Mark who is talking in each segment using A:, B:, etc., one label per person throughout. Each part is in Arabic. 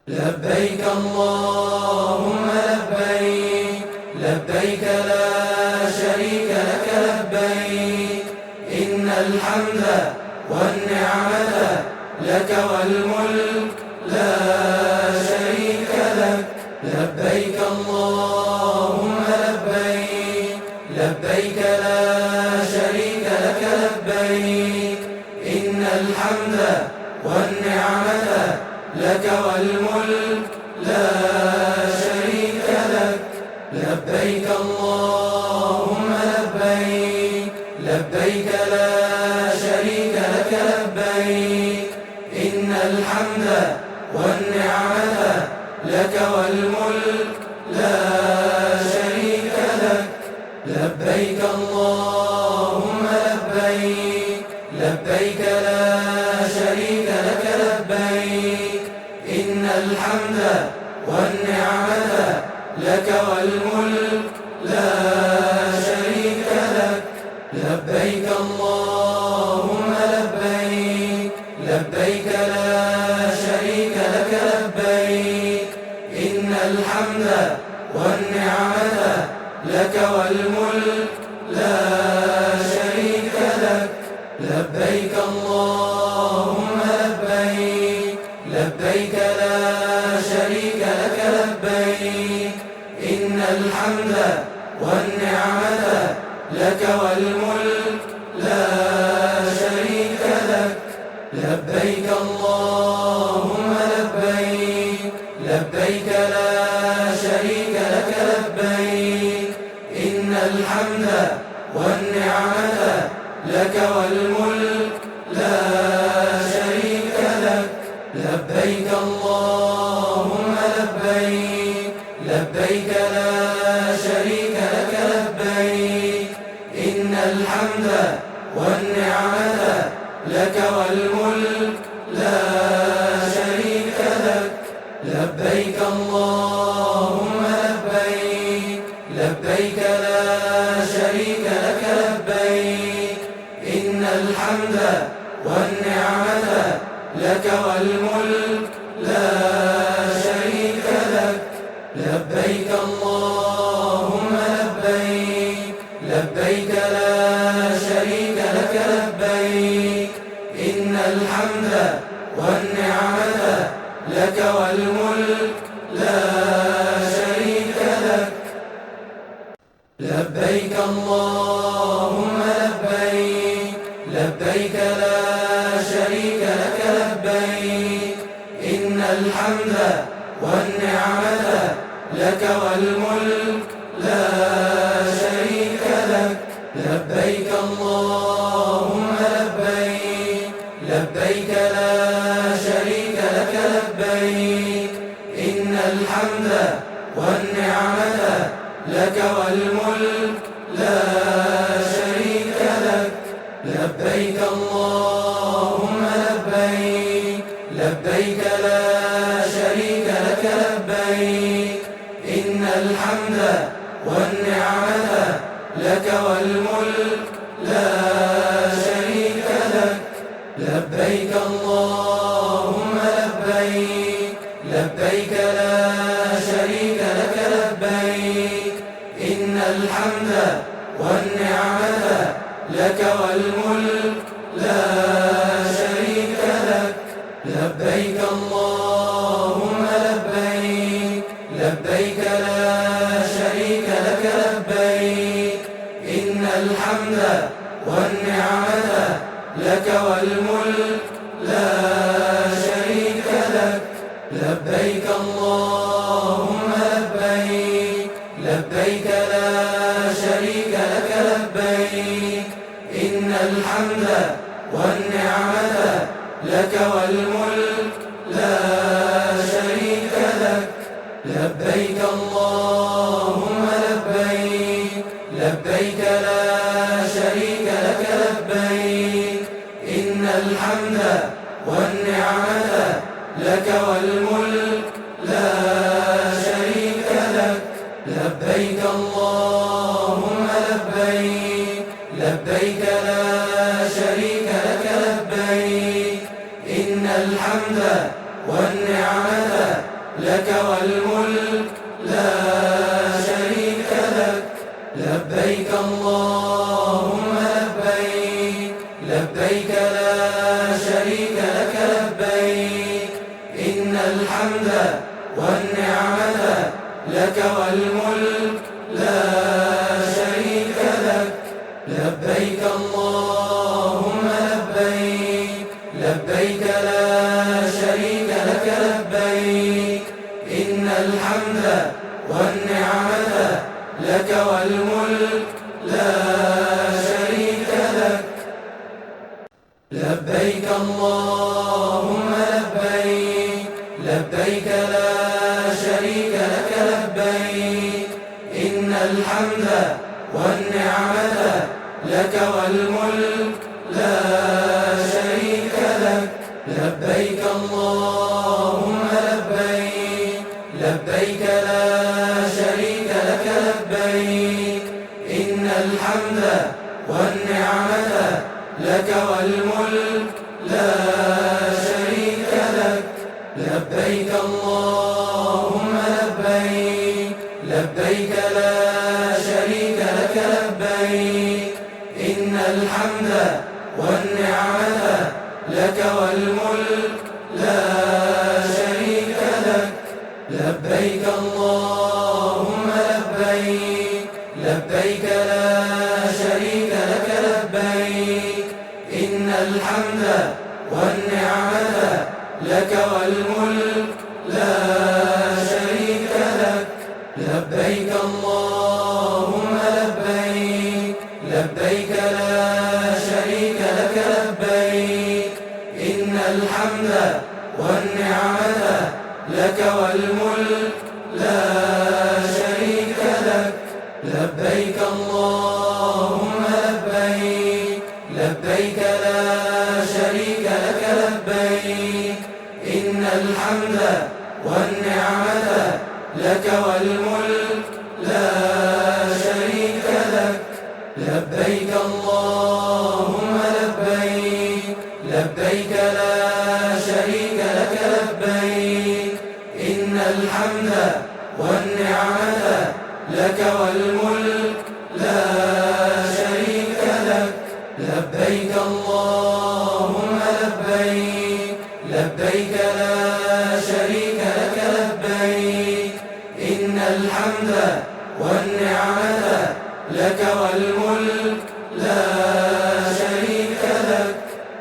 A: لبيك اللهم لبيك، لبيك لا شريك لك لبيك، إن الحمد والنعمة لك والملك لا شريك لك. لبيك اللهم لبيك، لبيك لا شريك لك لبيك، إن الحمد والنعمة لك والملك لا شريك لك. لبيك اللهم لبيك، لبيك لا شريك لك لبيك، إن الحمد والنعمة لك والملك لا شريك لك. لبيك اللهم لبيك، لبيك لا شريك لك لبيك، إن الحمد والنعمة لك والملك لا شريك لك. لبيك اللهم لبيك، لبيك لا شريك لك لبيك، إن الحمد والنعمة لك والملك لا شريك لك. لبيك اللهم لبيك، لبيك لا شريك لك لبيك، إن الحمد والنعمة لك والملك لا شريك لك. لبيك اللهم لبيك، لبيك لا شريك لك لبيك، إن الحمد والنعمة لك والملك لا شريك لك. لبيك اللهم لبيك، لبيك لا شريك لك لبيك، إن الحمد والنعمة لك والملك لا شريك لك. لبيك اللهم لبيك، لبيك لا شريك لك لبيك، إن الحمد والنعمة لك والملك لا شريك لك. لبيك اللهم لبيك، لبيك لا شريك لك لبيك، إن الحمد والنعمة لك والملك لا شريك لك. لبيك اللهم لبيك، لبيك لا شريك لك لبيك، إن الحمد والنعمة لك والملك لا شريك لك. لبيك اللهم لبيك، لبيك لا شريك لك لبيك، إن الحمد والنعمة لك والملك لا شريك لك. لبيك اللهم لبيك، لبيك لا شريك لك لبيك، إن الحمد والنعمة لك والملك لا شريك لك. لبيك اللهم لبيك، لبيك لا شريك لك لبيك، إن الحمد والنعمة لك والملك لا شريك لك. لبيك اللهم لبيك، لبيك لا شريك لك لبيك، إن الحمد والنعمة لك والملك لا شريك لك. لبيك اللهم لبيك، لبيك لا شريك لك لبيك، إن الحمد والنعمة لك والملك لا شريك لك. لبيك اللهم لبيك، لبيك لا شريك لك لبيك، إن الحمد والنعمة لك والملك لا شريك لك. لبيك اللهم لبيك، لبيك لا شريك لك لبيك، إن الحمد والنعمة لك والملك لا شريك لك. لبيك اللهم لبيك، لبيك لا شريك لك لبيك، إن الحمد والنعمة لك والملك لا شريك لك. لبيك اللهم لبيك، لبيك لا شريك لك لبيك، إن الحمد والنعمة لك والملك لا شريك لك. لبيك اللهم لبيك، لبيك لا شريك لك لبيك، إن الحمد والنعمة لك والملك لا شريك لك. لبيك اللهم لبيك، لبيك لا شريك لك لبيك، إن الحمد والنعمة لك والملك لا شريك لك. لبيك اللهم لبيك، لبيك لا شريك لك لبيك، إن الحمد والنعمة لك والملك لا شريك لك. لبيك اللهم لبيك، لبيك لا شريك لك لبيك، إن الحمد والنعمة لك والملك لا شريك لك. لبيك اللهم لبيك، لبيك لا شريك لك لبيك، إن الحمد والنعمة لك والملك لا شريك لك. لبيك اللهم لبيك، لبيك لا شريك لك لبيك، إن الحمد والنعمة لك والملك لا شريك لك. لبيك اللهم لبيك، لبيك لا شريك لك لبيك، إن الحمد والنعمة لك والملك لا شريك لك. لبيك اللهم لبيك، لبيك لا شريك لك لبيك، إن الحمد والنعمة لك والملك لا شريك لك.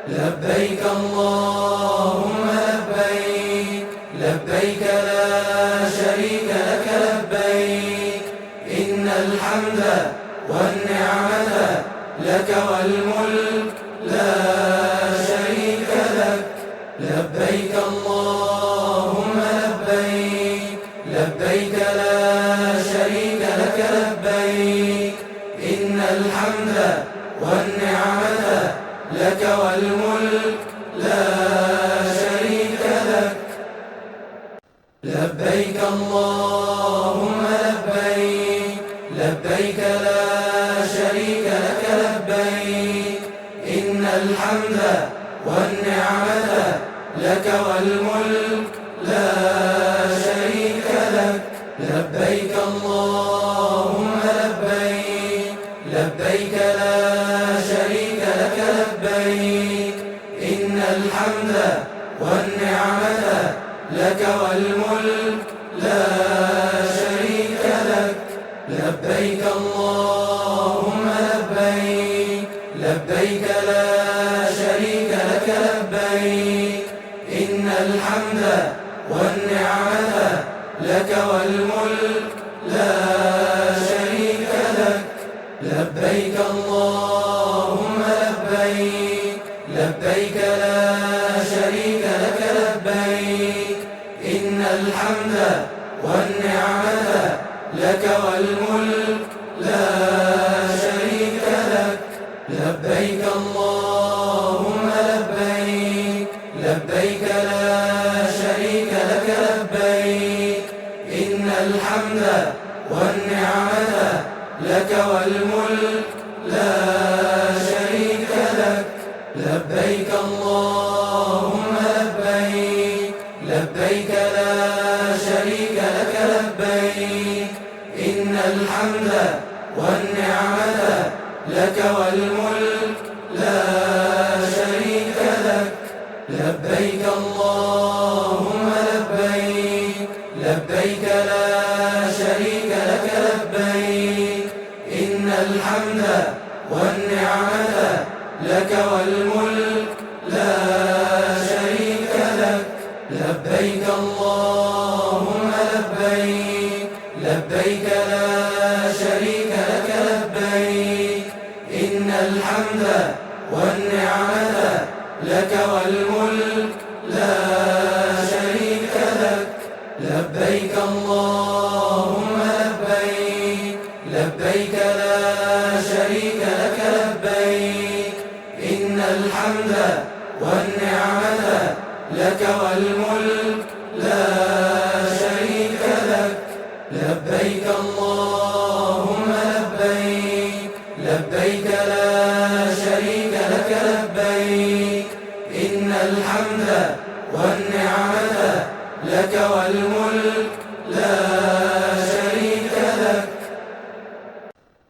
A: لبيك اللهم لبيك، لبيك لا شريك لك لبيك، إن الحمد والنعمة لك والملك لا شريك لك. لبيك اللهم لبيك، لبيك لا شريك لك لبيك، إن الحمد والنعمة لك والملك لا شريك لك. لبيك اللهم لبيك، لبيك لا شريك لك لبيك، إن الحمد والنعمة لك والملك لا شريك لك. لبيك اللهم لبيك، لبيك لا شريك لك لبيك، إن الحمد والنعمة لك والملك لا شريك لك. لبيك اللهم لبيك، لبيك لا شريك لك لبيك، إن الحمد والنعمة لك والملك لا شريك لك. لبيك اللهم لبيك، لبيك لا شريك لك لبيك، إن الحمد والنعمة لك والملك لا شريك لك. لبيك اللهم لبيك، لبيك لا شريك لك لبيك، إن الحمد والنعمة لك والملك لا شريك لك. لبيك اللهم لبيك، لبيك لا شريك لك والملك لا شريك لك. لبيك اللهم لبيك، لبيك لا شريك لك لبيك، إن الحمد والنعمة لك والملك لا شريك لك. لبيك اللهم لبيك، لبيك لا شريك لك لبيك، إن الحمد والنعمة لك والملك لا شريك لك. لبيك اللهم لبيك، لبيك لا شريك لك لبيك، إن الحمد والنعمة لك والملك لا شريك لك. لبيك اللهم لبيك، لبيك لا شريك لك لبيك، إن الحمد والنعمة لك والملك لا شريك لك.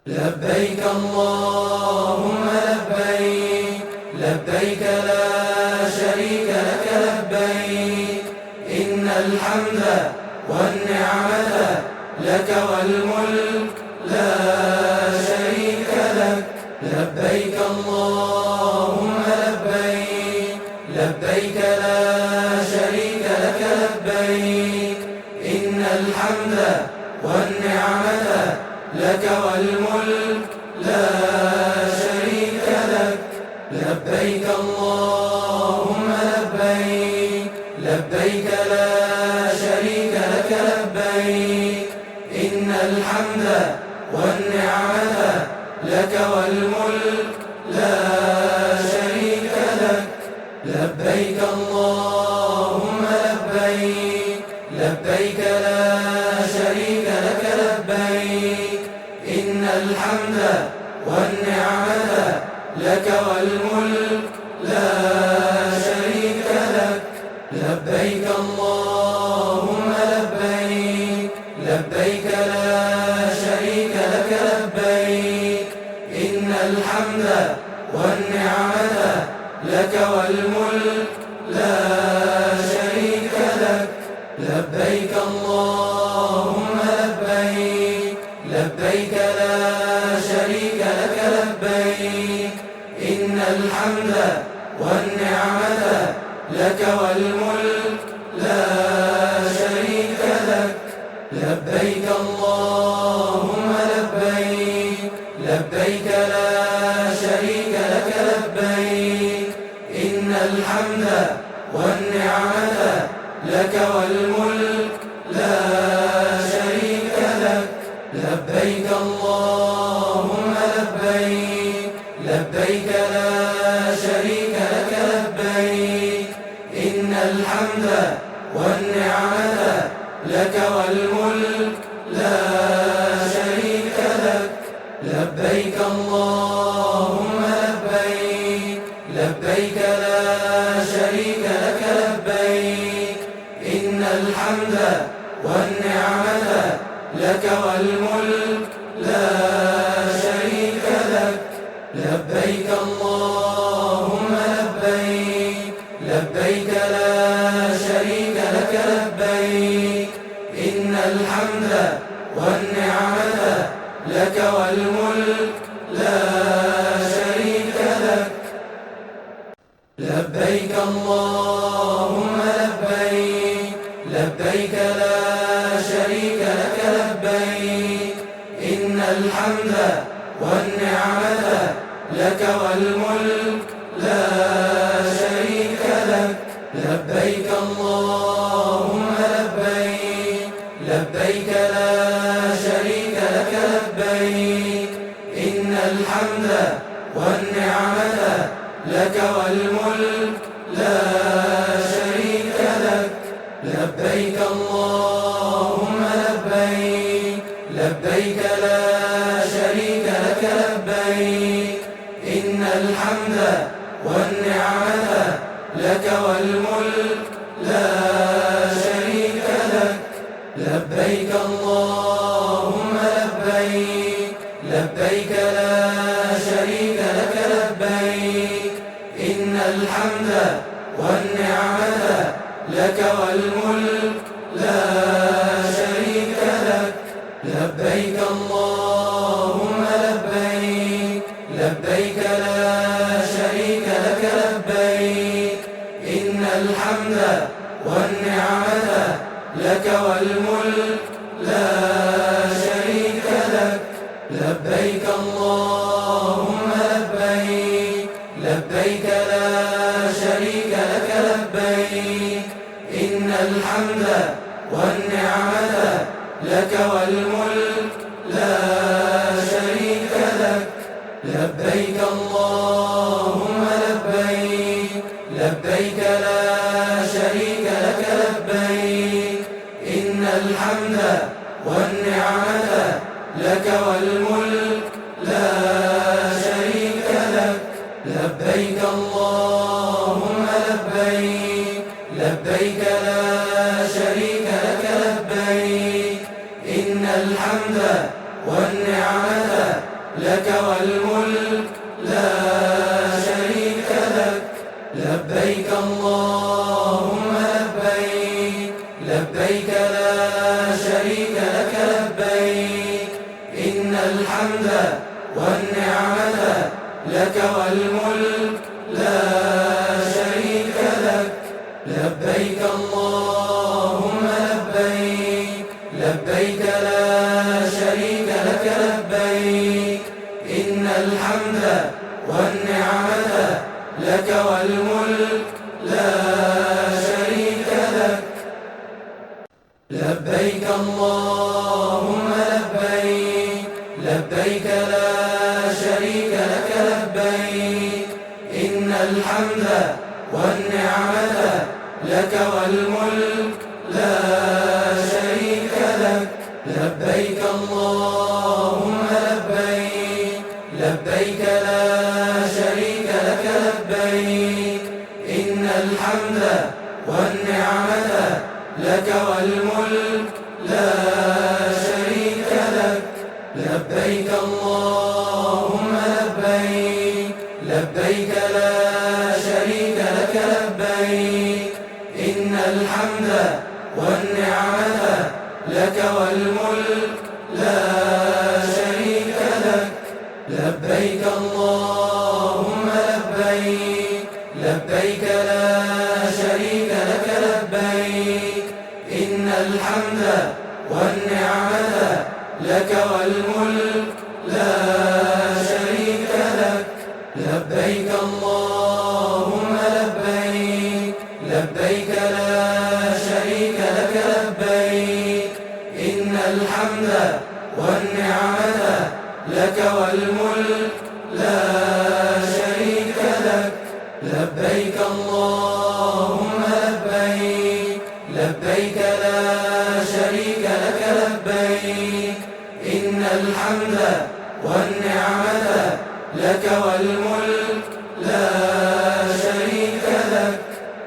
A: لبيك اللهم لبيك، لبيك لا شريك لك لبيك، إن الحمد والنعمة لك والملك لا شريك لك. لبيك اللهم لبيك، لبيك لا شريك لك لبيك، إن الحمد والنعمة لك والملك لا شريك لك. لبيك اللهم لبيك، لبيك لا شريك لك لبيك، إن الحمد والنعمة لك والملك لا شريك لك. لبيك اللهم لبيك، لبيك لا شريك لك لبيك، إن الحمد والنعمة لك والملك لا شريك لك. لبيك اللهم لبيك، لبيك لا شريك لك لبيك، إن الحمد والنعمة لك والملك لا شريك لك. لبيك اللهم لبيك، لبيك لا شريك لك لبيك، إن الحمد والنعمة لك والملك لا شريك لك. لبيك اللهم لبيك، لبيك لا شريك لك لبيك، إن الحمد والنعمة لك والملك لا شريك لك. لبيك اللهم لبيك، لبيك لا شريك لك لبيك، إن الحمد والنعمة لك والملك لا شريك لك. لبيك اللهم لبيك، لبيك لا شريك لك لبيك، إن الحمد والنعمة لك والملك لا شريك لك. لبيك اللهم لبيك، لبيك لا شريك لك لبيك، إن الحمد والنعمة لك والملك لا شريك لك. لبيك اللهم لبيك، لبيك لا شريك لك لبيك، إن الحمد والنعمة لك والملك لا شريك لك. لبيك اللهم لبيك، لبيك لا شريك لك لبيك، إن الحمد والنعمة لك والملك لا شريك لك. لبيك اللهم لبيك، لبيك لا شريك لك لبيك، إن الحمد والنعمة لك والملك لا شريك لك. لبيك اللهم لبيك، لبيك لا شريك لا شريك لك. لبيك اللهم لبيك، لبيك لا شريك لك لبيك، إن الحمد والنعمة لك والملك لا شريك لك. لبيك اللهم لبيك، لبيك لا شريك لك لبيك، إن الحمد والنعمة لك والملك لا شريك لك. لبيك اللهم لبيك، لبيك لا شريك لك لبيك، إن الحمد والنعمة لك والملك لا شريك لك. لبيك اللهم لبيك، لبيك لا شريك لك لبيك، إن الحمد والنعمة لك والملك لا شريك لك. لبيك اللهم لبيك، لبيك لا شريك لك لبيك، إن الحمد والنعمة لك والملك لا شريك لك. لبيك اللهم لبيك، لبيك لا شريك لك لبيك، إن الحمد والنعمة لك والملك لا شريك لك. لبيك اللهم لبيك، لبيك لا شريك لك لبيك، إن الحمد والنعمة لك والملك لا شريك لك. لبيك اللهم لبيك، لبيك لا شريك لك لبيك، إن الحمد والنعمة لك والملك لا شريك لك. لبيك اللهم لبيك، لبيك لا شريك لك لبيك، إن الحمد والنعمة لك والملك لا شريك لك. لبيك اللهم لبيك، لبيك لا شريك لك لبيك، إن الحمد والنعمة لك والملك لا شريك لك. لبيك اللهم لبيك، لبيك لا شريك لك لبيك، إن الحمد والنعمة لك والملك لا شريك لك. لبيك اللهم لبيك، لبيك لا شريك لك لبيك، إن الحمد والنعمة لك والملك لا شريك لك.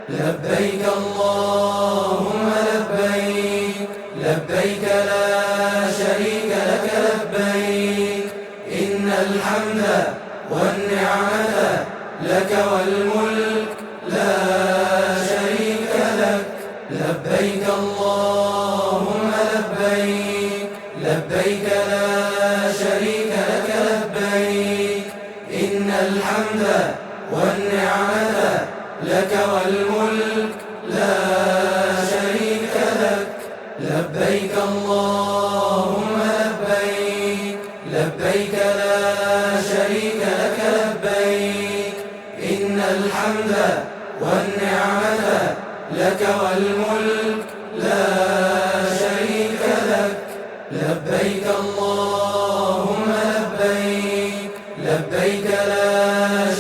A: لبيك اللهم لبيك، لبيك لا شريك لك لبيك، إن الحمد والنعمة لك والملك لا شريك لك. لبيك اللهم لبيك، لبيك لا شريك لك لبيك، إن الحمد والنعمة لك والملك لا شريك لك. لبيك اللهم لبيك، لبيك لا شريك لك لبيك، إن الحمد والنعمة لك والملك لا شريك لك. لبيك اللهم لبيك، لبيك لا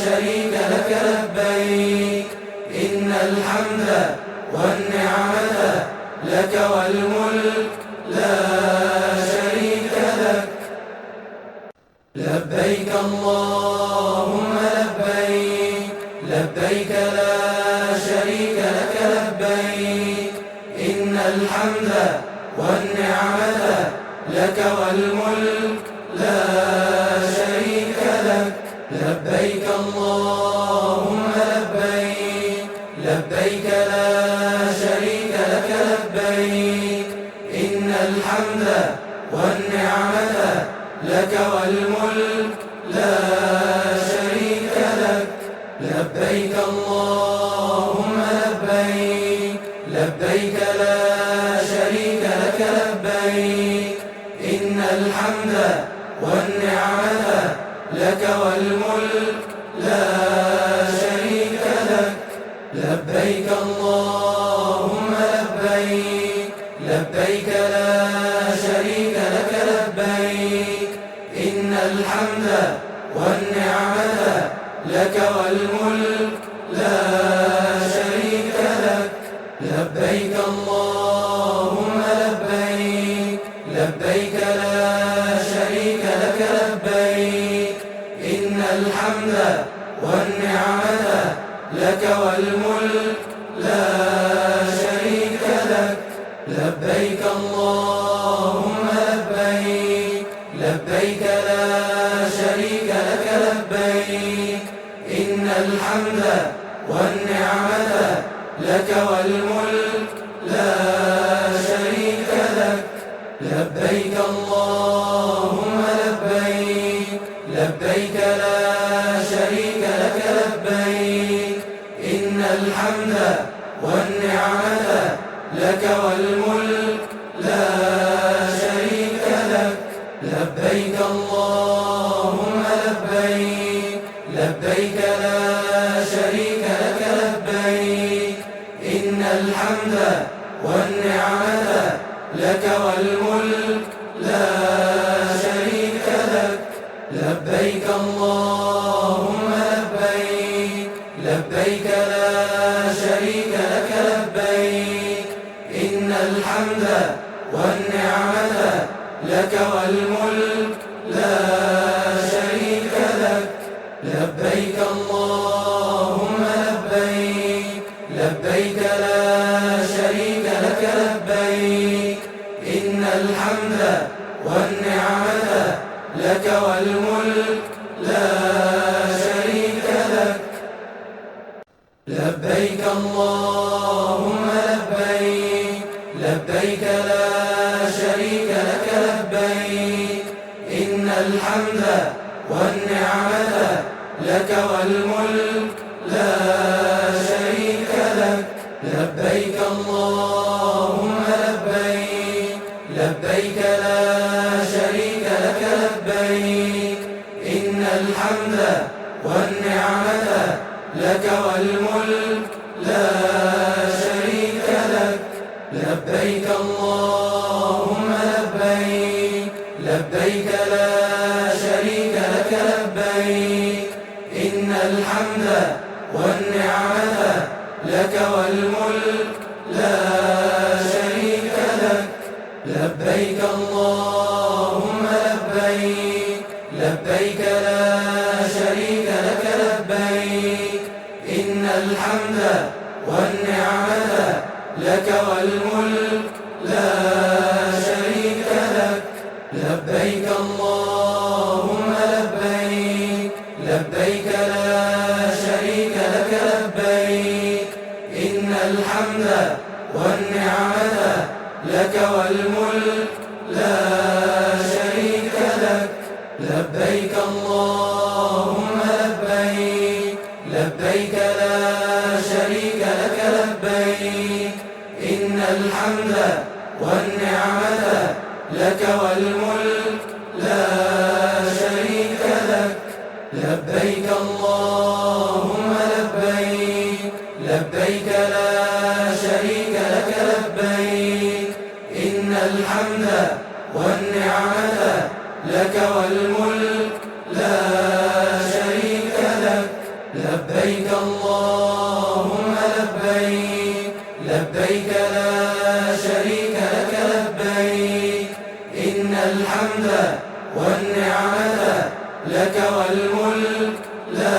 A: شريك لك لبيك، إن الحمد والنعمة لك والملك لا شريك لك. لبيك اللهم لبيك، لبيك لا شريك لك لبيك، إن الحمد والنعمة لك والملك لا شريك لك. لبيك اللهم لبيك، لبيك لا شريك لك لبيك، الحمد والنعمة لك والملك لا شريك لك. لبيك اللهم لبيك لبيك لا شريك لك لبيك إن الحمد والنعمة لك والملك لا شريك لك. لبيك اللهم لبيك لبيك لا شريك لك لبيك إن الحمد والنعمة لك والملك لا شريك لك. لبيك اللهم لبيك لبيك لا شريك لك لبيك إن الحمد والنعمة لك والملك لا شريك لك. لبيك اللهم لبيك لبيك لا شريك لك لبيك إن الحمد والنعمة لك والملك لا شريك لك. لبيك اللهم لبيك لبيك لا شريك لك لبيك إن الحمد والنعمة لك والملك لا شريك لك. لبيك اللهم لبيك لبيك لا شريك لك لبيك إن الحمد والنعمة لك والملك لا شريك لك. لبيك اللهم لبيك لبيك لا شريك لك لبيك إن الحمد والنعمة لك والملك لا شريك لك. لبيك اللهم لبيك لبيك لا شريك لك لبيك إن الحمد والنعمة لك والملك لا شريك لك. لبيك اللهم لبيك لبيك لا شريك لك لبيك إن الحمد والنعمة لك والملك لا شريك لك. لبيك اللهم لبيك لبيك لا شريك لك لبيك إن الحمد والنعمة لك والملك لا شريك لك. لبيك اللهم لبيك لبيك لا شريك لك لبيك إن الحمد والنعمة لك والملك لا شريك لك. لبيك اللهم لبيك لبيك لا شريك لك لبيك إن الحمد والنعمة لك والملك لا شريك لك. لبيك اللهم لبيك لبيك لا شريك لك لبيك إن الحمد والنعمة لك والملك لا شريك لك. لبيك اللهم لبيك لبيك لا شريك لك لبيك إن الحمد والنعمة لك والملك لا شريك لك. لبيك اللهم لبيك لبيك لا شريك لك لبيك إن الحمد والنعمة لك والملك لا شريك لك. لبيك اللهم لبيك لبيك لا شريك لك لبيك إن الحمد والنعمة لك والملك لا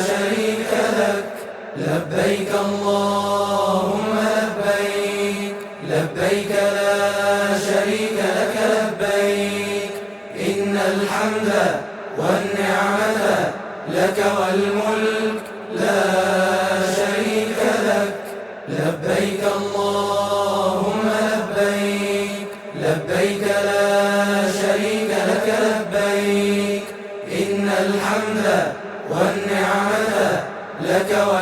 A: شريك لك. لبيك اللهم لبيك لبيك لا شريك لك لبيك إن الحمد والنعمة لك والملك لا شريك لك. لبيك اللهم لبيك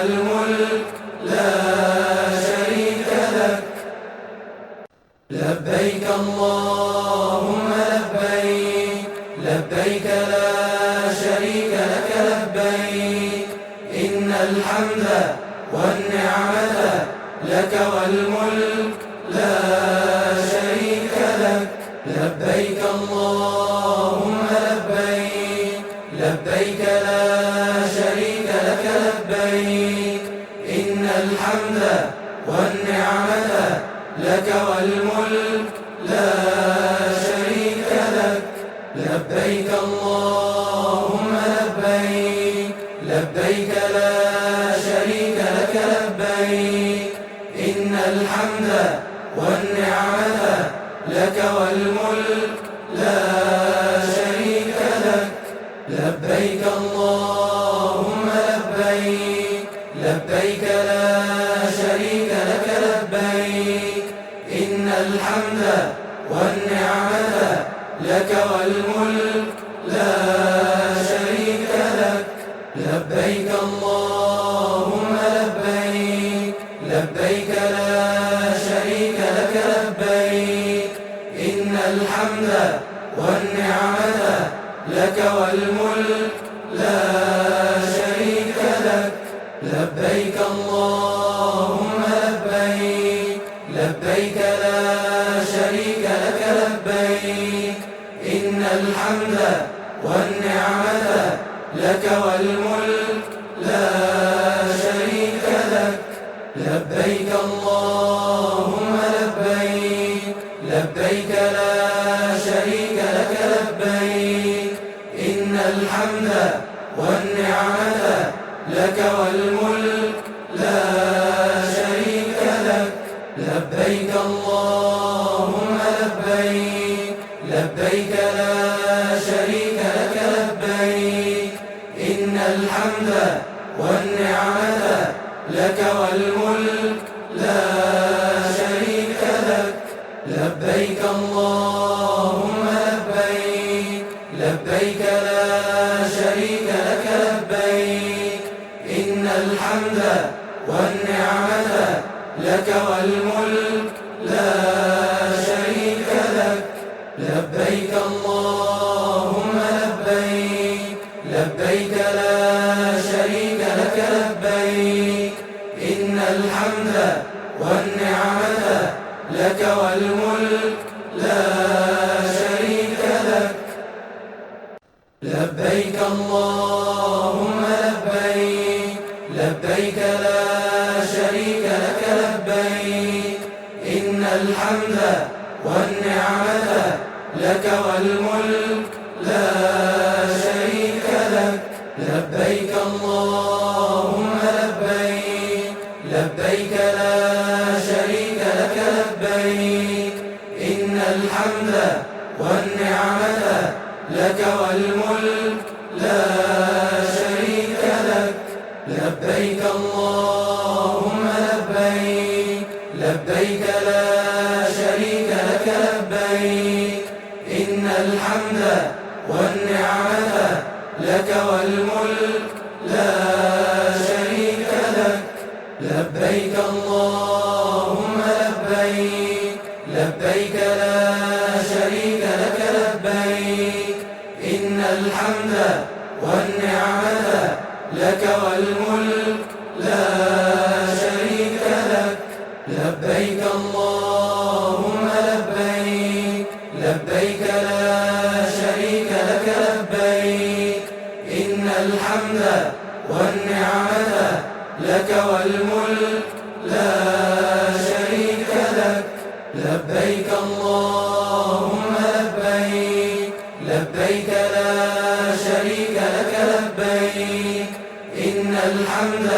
A: والملك لا شريك لك. لبيك اللهم لبيك لبيك لا شريك لك لبيك إن الحمد والنعمة لك والملك لا شريك لك. لبيك اللهم لبيك لبيك لا شريك لك لبيك إن الحمد والنعمة لك والملك لا شريك لك. لبيك اللهم لبيك لبيك لا شريك لك لبيك إن الحمد والنعمة لك والملك لا شريك لك. لبيك اللهم لبيك لبيك لا شريك لك لبيك إن الحمد والنعمة لك والملك لا شريك لك. لبيك اللهم لبيك لبيك لا شريك لك لبيك إن الحمد والنعمة لك والملك لا شريك لك. لبيك اللهم لبيك لبيك لا شريك لك لبيك إن الحمد والنعمة لك والملك لا شريك لك. لبيك اللهم لبيك لبيك لا شريك لك لبيك إن الحمد والنعمة لك والملك لا شريك لك. لبيك اللهم لبيك لبيك لا شريك لك لبيك إن الحمد والنعمة لك والملك لا شريك لك. لبيك اللهم لبيك لبيك لا شريك لك لبيك إن الحمد والنعمة لك والملك لا شريك لك. لبيك اللهم لبيك لبيك لا شريك لك لبيك إن الحمد والنعمة لك والملك لا شريك لك. لبيك اللهم لبيك لبيك لا شريك لك لبيك إن الحمد والنعمة لك والملك لا شريك لك. لبيك اللهم لبيك لبيك لا شريك لك لبيك إن الحمد والنعمة لك والملك لا شريك لك. لبيك اللهم لبيك لبيك لا شريك لك لبيك إن الحمد والنعمة لك والملك لا شريك لك. لبيك اللهم لبيك لبيك لا شريك لك لبيك إن الحمد والنعمة لك والملك لا شريك لك. لبيك اللهم لبيك لبيك لا شريك لك لبيك إن الحمد والنعمة لك والملك لا شريك لك. لبيك اللهم لبيك لبيك لا شريك لك لبيك إن الحمد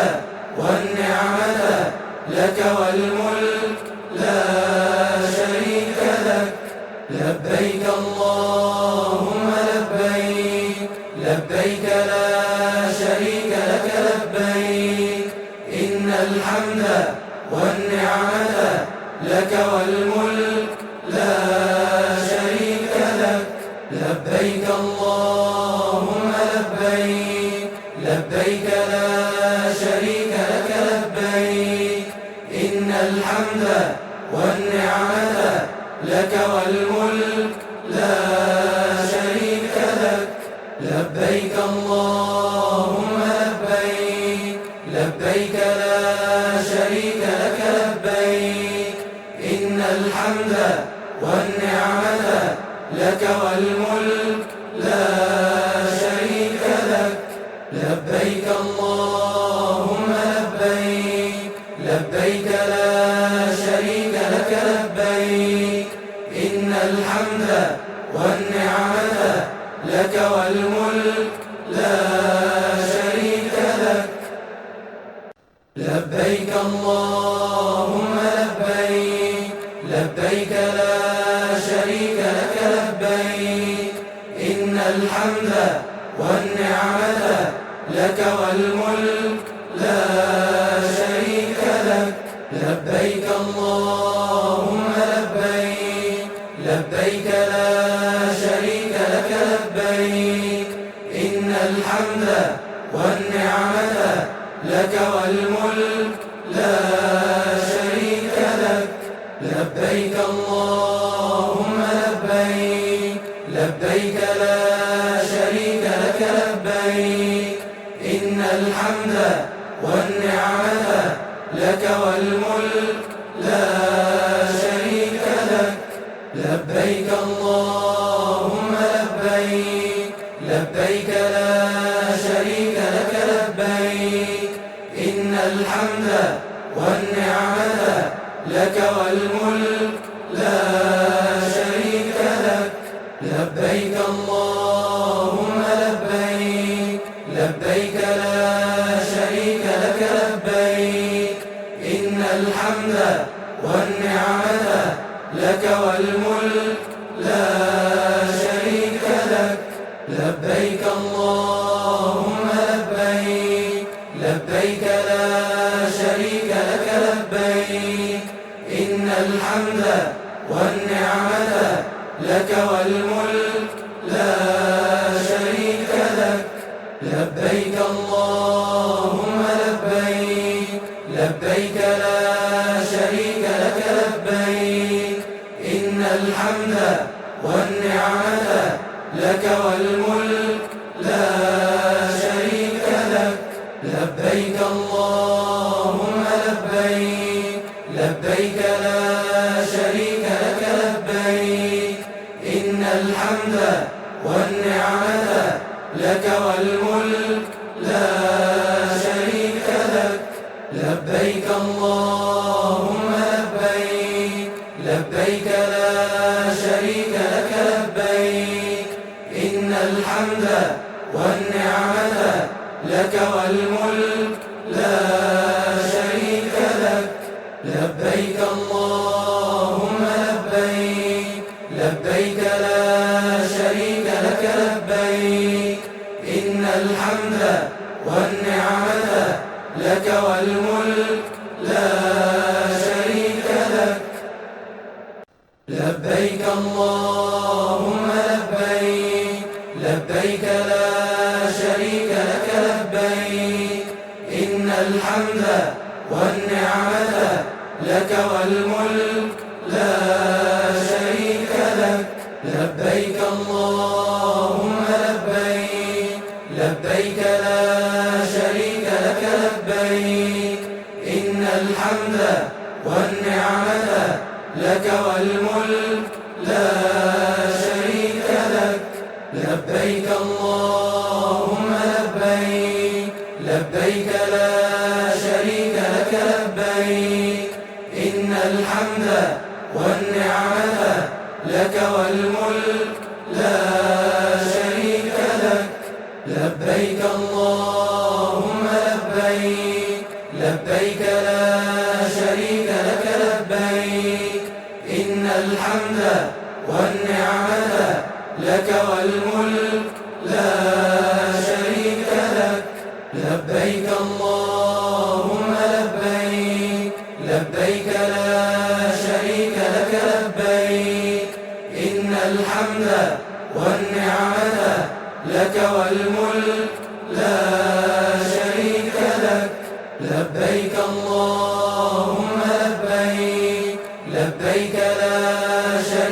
A: والنعمة لك والملك لا شريك لك. لبيك اللهم لبيك لبيك لا شريك لك لبيك إن الحمد والنعمة لك والملك لا شريك لك. لبيك اللهم لبيك لبيك لا شريك لك لك والملك لا شريك لك. لبيك اللهم لبيك، لبيك لا شريك لك لبيك، إن الحمد والنعمة لك والملك لا شريك لك. لبيك اللهم لبيك، لبيك لا شريك لك لبيك، إن الحمد والنعمة لك والملك لا شريك لك. لبيك اللهم لبيك، لبيك لا شريك لك لبيك، إن الحمد والنعمة لك والملك لا شريك لك. لبيك اللهم لبيك، لبيك لا شريك لك لبيك، إن الحمد والنعمة لك والملك لا شريك لك. لبيك اللهم لبيك، لبيك لا شريك لك لبيك، إن الحمد والنعمة لك والملك لا شريك لك. لبيك اللهم لبيك، لبيك لا شريك لك لبيك، إن الحمد والنعمة لك والملك لا شريك لك. لبيك اللهم لبيك، لبيك لا شريك لك لبيك، إن الحمد والنعمة لك والملك لا شريك لك. لبيك اللهم لبيك، لبيك لا شريك لك لبيك، إن الحمد والنعمة لك والملك لا شريك لك. لبيك اللهم لبيك، لبيك لا شريك لك لبيك، إن الحمد والنعمة لك والملك لا شريك لك. لبيك اللهم لبيك، لبيك لا شريك لك لبيك، إن الحمد والنعمة لك والملك لا شريك لك. لبيك اللهم لبيك، لبيك لا شريك لك لبيك، إن الحمد والنعمة لك والملك لا شريك لك. لبيك اللهم لبيك، لبيك لا شريك لك لبيك، إن الحمد والنعمة لك والملك لا شريك لك. لبيك اللهم لبيك، لبيك لا شريك لك لبيك، إن الحمد والنعمة لك والملك لا شريك لك. لبيك اللهم لبيك، لبيك لا شريك لك لبيك، إن الحمد والنعمة لك والملك لا شريك لك. لبيك اللهم لبيك، لبيك لا شريك لك لبيك، إن الحمد والنعمة لك والملك لا شريك لك. لبيك اللهم لبيك، لبيك لا شريك لك لبيك، إن الحمد والنعمة لك والملك لا شريك لك. لبيك اللهم لبيك، لبيك لا شريك لك لبيك، إن الحمد والنعمة لك والملك لا شريك لك. لبيك اللهم لبيك، لبيك لا شريك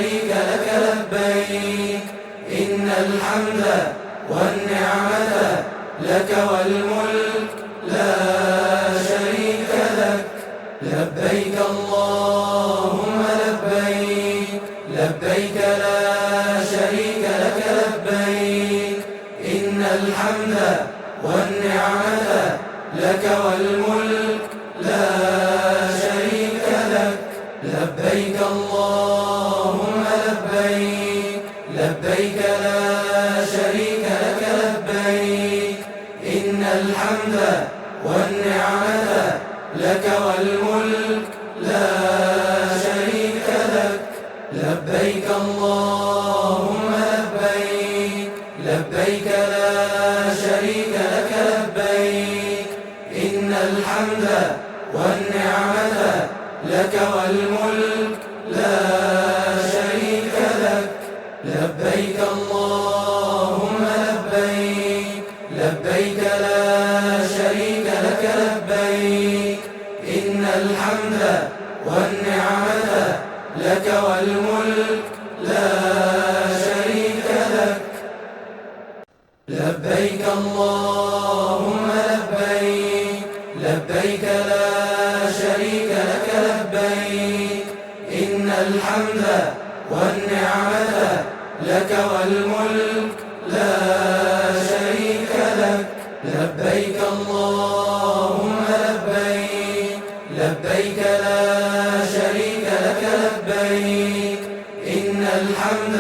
A: والملك لا شريك لك. لبيك اللهم لبيك، لبيك لا شريك لك لبيك، إن الحمد والنعمة لك والملك لا شريك لك. لبيك اللهم لبيك، لبيك لا شريك لك لبيك، إن الحمد والنعمة لك والملك لا شريك لك. لبيك اللهم لبيك، لبيك لا شريك لك لبيك، إن الحمد والنعمة لك والملك لا شريك لك. لبيك اللهم لبيك، لبيك لا شريك لك لبيك، إن الحمد والنعمة لك والملك لا شريك لك. لبيك اللهم لبيك، لبيك لا شريك لك لبيك، إن الحمد والنعمة لك والملك لا شريك لك. لبيك اللهم لبيك، لبيك لا شريك لك لبيك، إن الحمد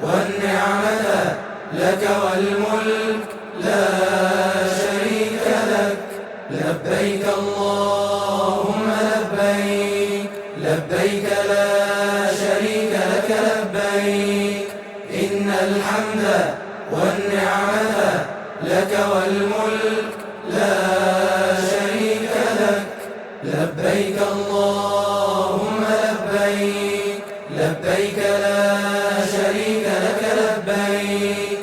A: والنعمة لك والملك لا شريك لك. لبيك اللهم لبيك، لبيك لا شريك لك لبيك، إن الحمد والنعمة لك والملك لا شريك لك. لبيك اللهم لبيك، لبيك لا شريك لك لبيك،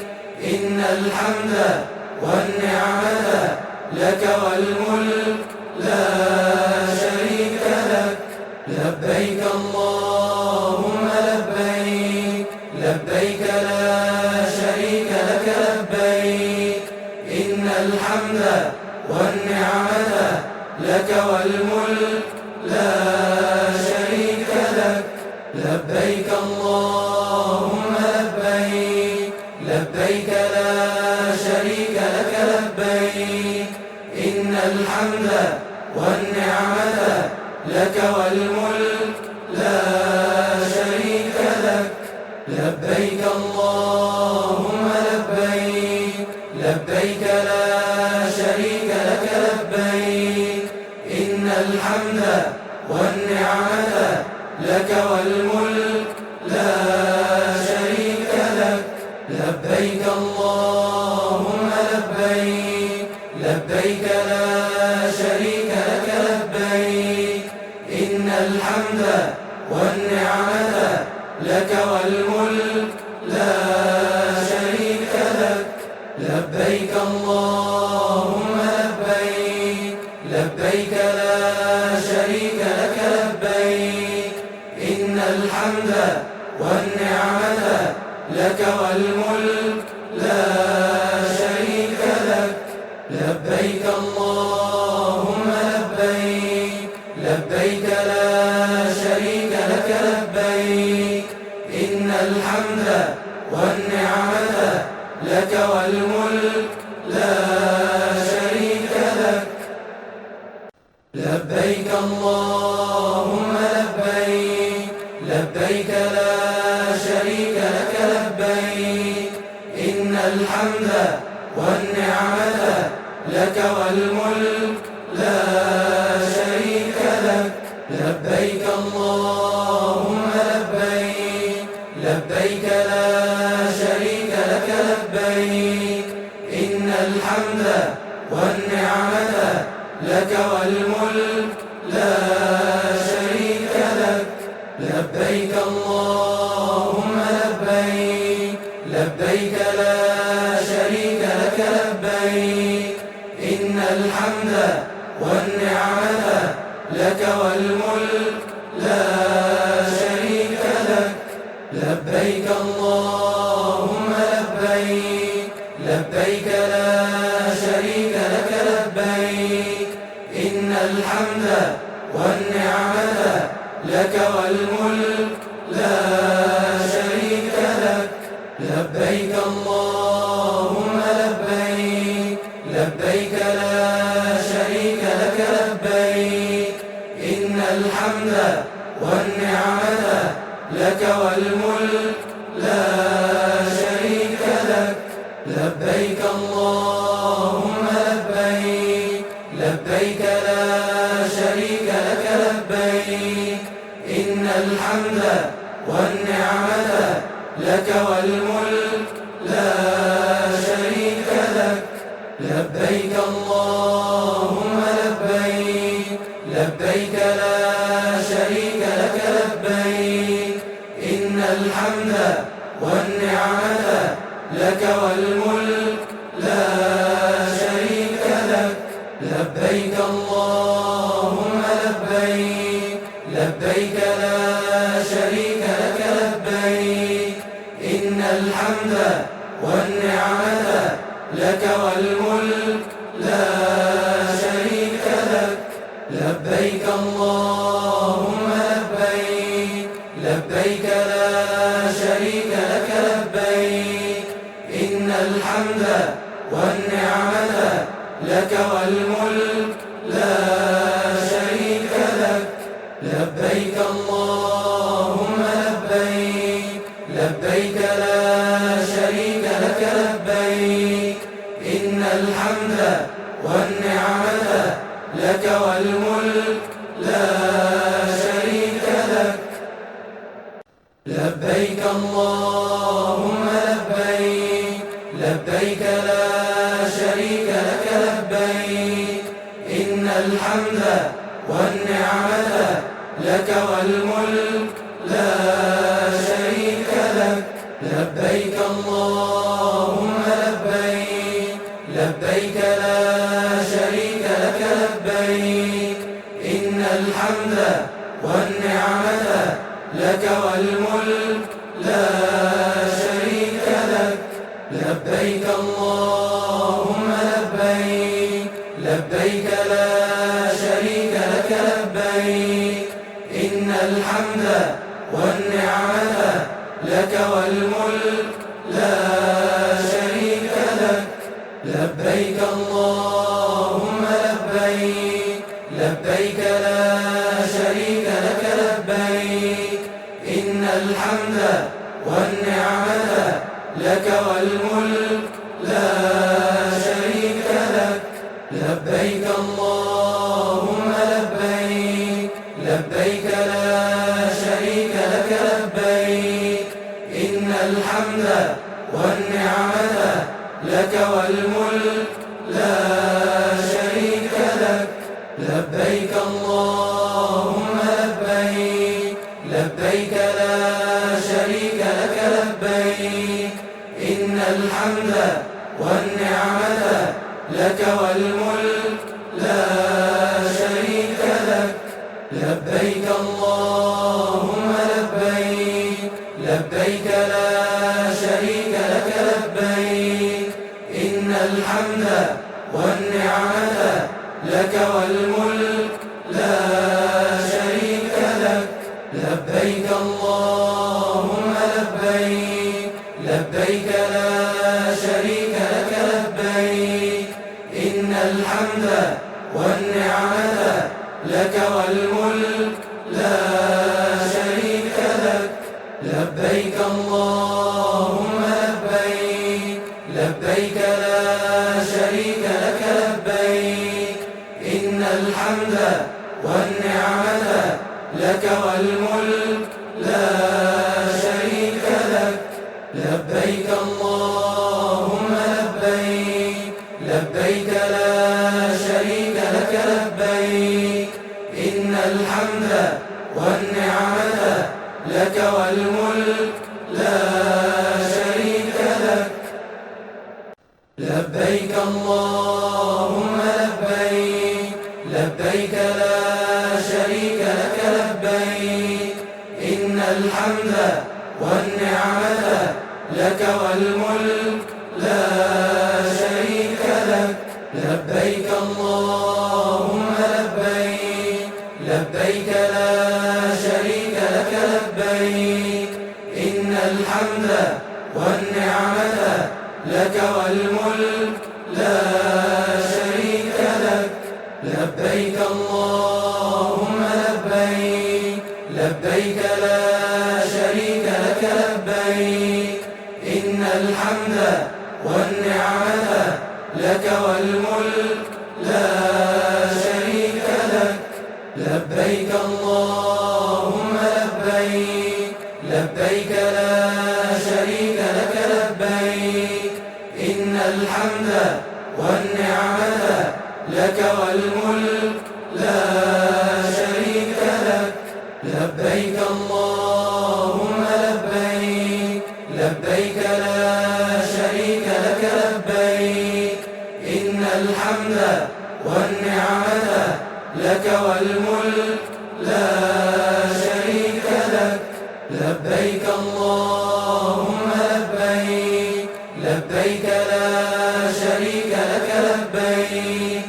A: إن الحمد والنعمة لك والملك لا شريك لك. لبيك اللهم لبيك، لبيك لا شريك لك لبيك، إن الحمد والنعمة لك والملك لا شريك لك. لبيك اللهم لبيك، لبيك لا شريك لك لبيك، إن الحمد والنعمة لك والملك لا شريك لك. لبيك اللهم لبيك، لبيك لا شريك لك لبيك، إن الحمد والنعمة لك والملك لا شريك لك. لبيك اللهم لبيك، لبيك لا شريك لك لبيك، إن الحمد والنعمة لك والملك لا شريك لك. لبيك اللهم لبيك، لبيك لا شريك لك لبيك، إن الحمد والنعمة لك والملك لا شريك لك. لبيك اللهم لبيك، لبيك لا شريك لك لبيك، إن الحمد والنعمة لك والملك لا شريك لك. لبيك اللهم لبيك، لبيك لا شريك لك لبيك، إن الحمد والنعمة لك والملك لا شريك لك. لبيك اللهم لبيك، لبيك لا شريك لك لبيك، إن الحمد والنعمة لك والملك لا شريك لك. لبيك اللهم لبيك، لبيك لا شريك لك لبيك، إن الحمد والنعمة لك والملك لا شريك لك. لبيك اللهم لبيك، لبيك لا شريك لك والملك لا شريك لك. لبيك اللهم لبيك، لبيك لا شريك لك لبيك. إن الحمد والنعمة لك والملك لا شريك لك. لبيك اللهم لبيك، لبيك لا شريك لك لبيك. إن الحمد والنعمة لك والملك لا شريك لك. لبيك اللهم لبيك، لبيك لا شريك لك لبيك. إن الحمد والنعمة لك والملك لا شريك لك. لبيك اللهم لبيك، لبيك لا شريك لك لبيك. إن الحمد والنعمة لك والملك لا شريك لك. لبيك اللهم لبيك، لبيك لا شريك لك لبيك. إن الحمد والنعمة لك والملك لا شريك لك. لبيك اللهم لبيك، لبيك لا شريك لك لبيك. إن الحمد والنعمة لك والملك لا شريك لك. لبيك اللهم لبيك، لبيك لا شريك لك لبيك. إن الحمد والنعمة لك والملك لا شريك لك. لبيك اللهم لبيك، لبيك لا شريك لك لبيك. إن الحمد والنعمة لك والملك لا شريك لك. لبيك اللهم لبيك، لبيك لا شريك لك لبيك. إن الحمد والنعمة لك والملك لا شريك لك. لبيك اللهم لبيك، لبيك لا شريك لك لبيك. إن الحمد والنعمة لك والملك لا شريك لك. لبيك اللهم لبيك، لبيك لا شريك لك لبيك. إن الحمد والنعمة لك والملك لا شريك لك. لبيك اللهم لبيك، لبيك لا شريك لك لبيك. إن الحمد والنعمة لك والملك لا شريك لك. لبيك اللهم لبيك، لبيك لا شريك لك لبيك. إن الحمد والنعمة لك والملك لا شريك لك. لبيك اللهم لبيك، لبيك لا شريك لك لبيك. إن الحمد والنعمة لك والملك لا شريك لك. لبيك اللهم لبيك، لبيك لا شريك لك لبيك. إن الحمد والنعمة لك والملك لا شريك لك. لبيك اللهم لبيك، لبيك لا شريك لك لبيك. إن الحمد والنعمة لك والملك لا شريك لك. لبيك اللهم لبيك، لبيك لا شريك لك لبيك. إن الحمد والنعمة لك والملك لا شريك لك. لبيك اللهم لبيك، لبيك لا شريك إن الحمد والنعمة لك والملك لا شريك لك. لبيك اللهم لبيك، لبيك لا شريك لك لبيك. إن الحمد والنعمة لك والملك لا شريك لك. لبيك اللهم لبيك، لبيك لا شريك لك لبيك. إن الحمد والنعمة لك والملك لا شريك لك. لبيك اللهم لبيك، لبيك لا شريك لك لبيك. إن الحمد والنعمة لك والملك لا شريك لك. لبيك اللهم لبيك، لبيك لا شريك لك لبيك.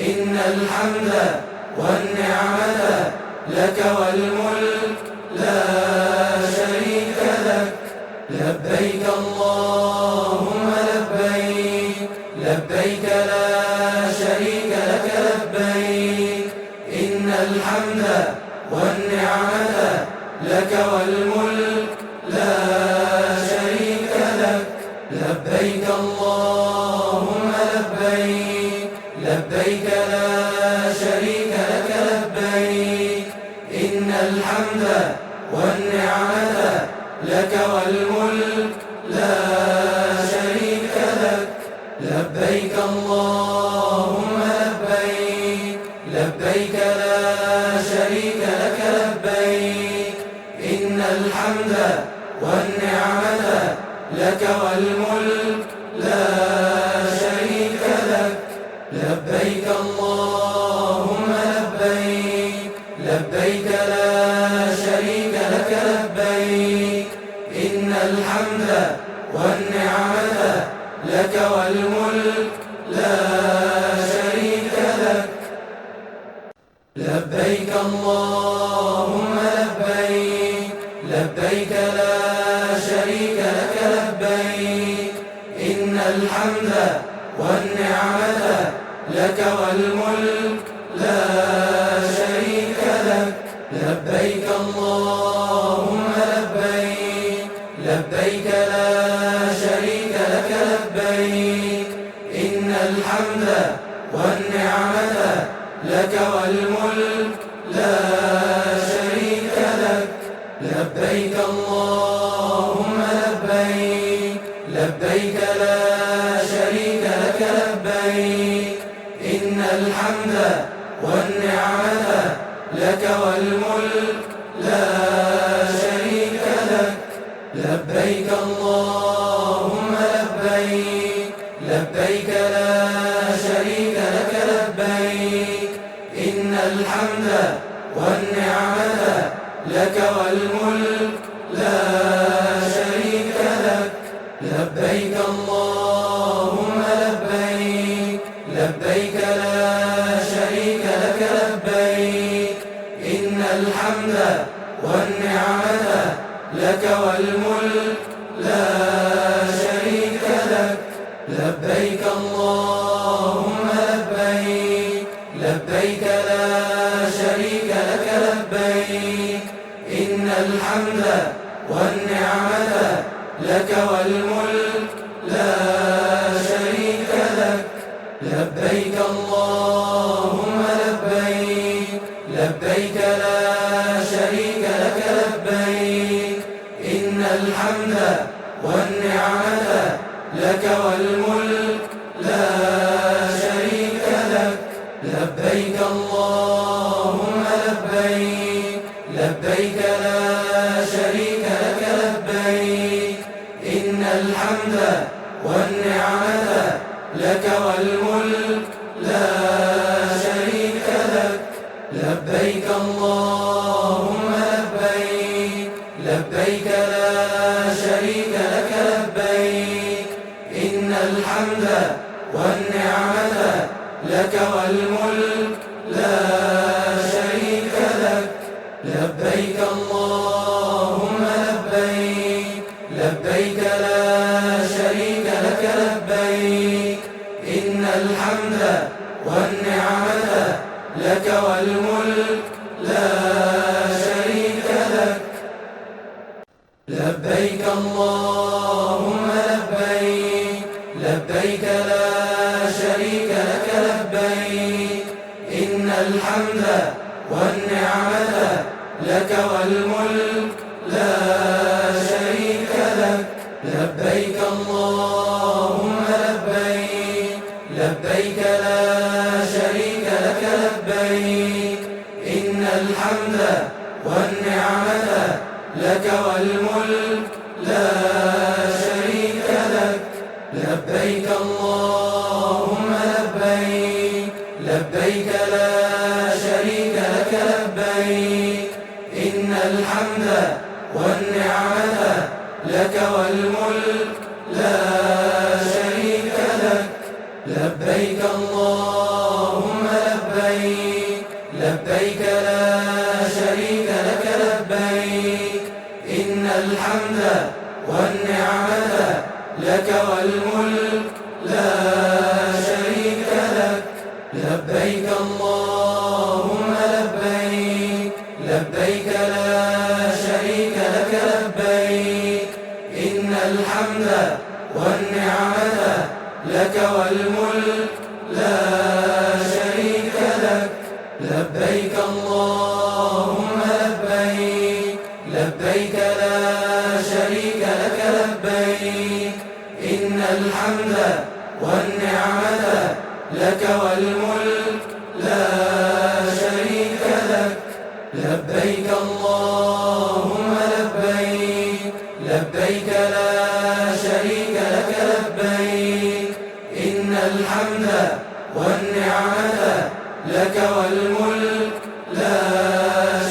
A: إن الحمد والنعمة لك والملك لا شريك لك. لبيك اللهم لبيك، لبيك لا شريك لك لبيك. إن الحمد والنعمة لك والملك لا شريك لك. لبيك اللهم لبيك، لبيك لا شريك لك لبيك. إن الحمد والنعمة لك والملك لا شريك لك. لبيك اللهم لبيك، لبيك لا شريك لك لبيك. إن الحمد والنعمة لك والملك لا شريك لك. لبيك اللهم لبيك، لبيك لا شريك لك لبيك. إن الحمد والنعمة لك والملك لا شريك لك. لبيك اللهم لبيك، لبيك لا شريك لك لبيك. إن الحمد والنعمة لك والملك لا شريك لك. لبيك اللهم لبيك، لبيك لا شريك لك لبيك. إن الحمد والنعمة لك والملك لا شريك لك. لبيك اللهم لبيك، لبيك لا شريك لك لبيك. إن الحمد والنعمة لك والملك لا شريك لك. لبيك اللهم لبيك، لبيك لا شريك لك لبيك. إن الحمد والنعمة لك والملك لا شريك لك. لبيك اللهم لبيك، لبيك لا شريك لك لبيك. إن الحمد والنعمة لك والملك لا شريك لك. لبيك اللهم لبيك، لبيك لا شريك لك لبيك. إن الحمد والنعمة لك والملك لا شريك لك. لبيك اللهم لبيك، لبيك لا شريك لك لبيك. إن الحمد والنعمة لك والملك لا شريك لك. لبيك اللهم لبيك، لبيك لا شريك لك لبيك. إن الحمد والنعمة لك والملك لا شريك لك. لبيك اللهم لبيك، لبيك لا شريك لك لبيك. إن الحمد والنعمة لك والملك لا شريك لك. لبيك اللهم لبيك، لبيك لا شريك لك لبيك إن الحمد والنعمة لك والملك لا شريك لك لبيك اللهم لبيك لبيك لا شريك لك لبيك إن الحمد والنعمة لك والملك لا شريك لك لبيك اللهم لبيك لبيك لا شريك لك لبيك إن الحمد والنعمة لك والملك لا شريك لك لبيك اللهم لبيك لبيك لا شريك لك لبيك إن الحمد والنعمة لك والملك لا شريك لك لبيك اللهم لبيك لبيك لا شريك لك لبيك إن الحمد والنعمة لك والملك لا شريك لك لبيك اللهم لبيك لبيك لا شريك لك لبيك إن الحمد والنعمة لك والملك لا شريك لك لبيك اللهم لبيك لبيك لا شريك لك لبيك إن الحمد والنعمة لك والملك لا شريك لك لبيك اللهم لبيك لبيك لا شريك لك لبيك إن الحمد والنعمة لك والملك لا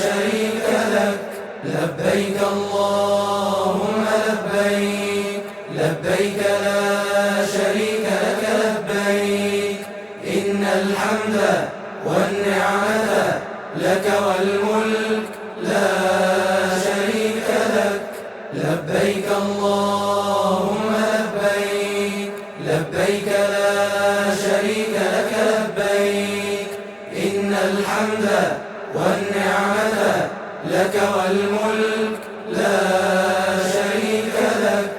A: شريك لك لبيك اللهم لبيك لبيك لا شريك لك لبيك إن الحمد والنعمة لك والملك لا شريك لك لبيك اللهم لبيك لبيك لا شريك لك لبيك إن الحمد والنعمة لك والملك لا شريك لك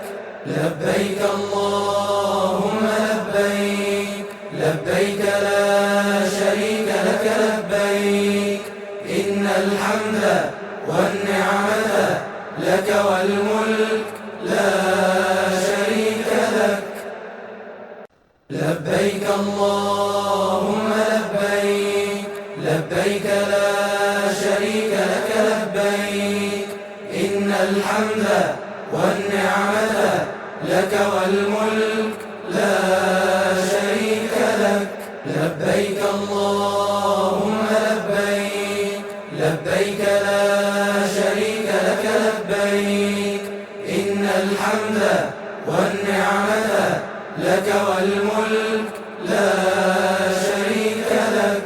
A: لبيك اللهم لبيك لبيك لا شريك لك لبيك إن الحمد والنعمة لك والملك لا شريك لك لبيك اللهم لبيك لبيك لا شريك لك لبيك إن الحمد والنعمة لك والملك لا شريك لك لبيك اللهم لبيك لبيك لا شريك لك لبيك إن الحمد والنعمة لك والملك لا شريك لك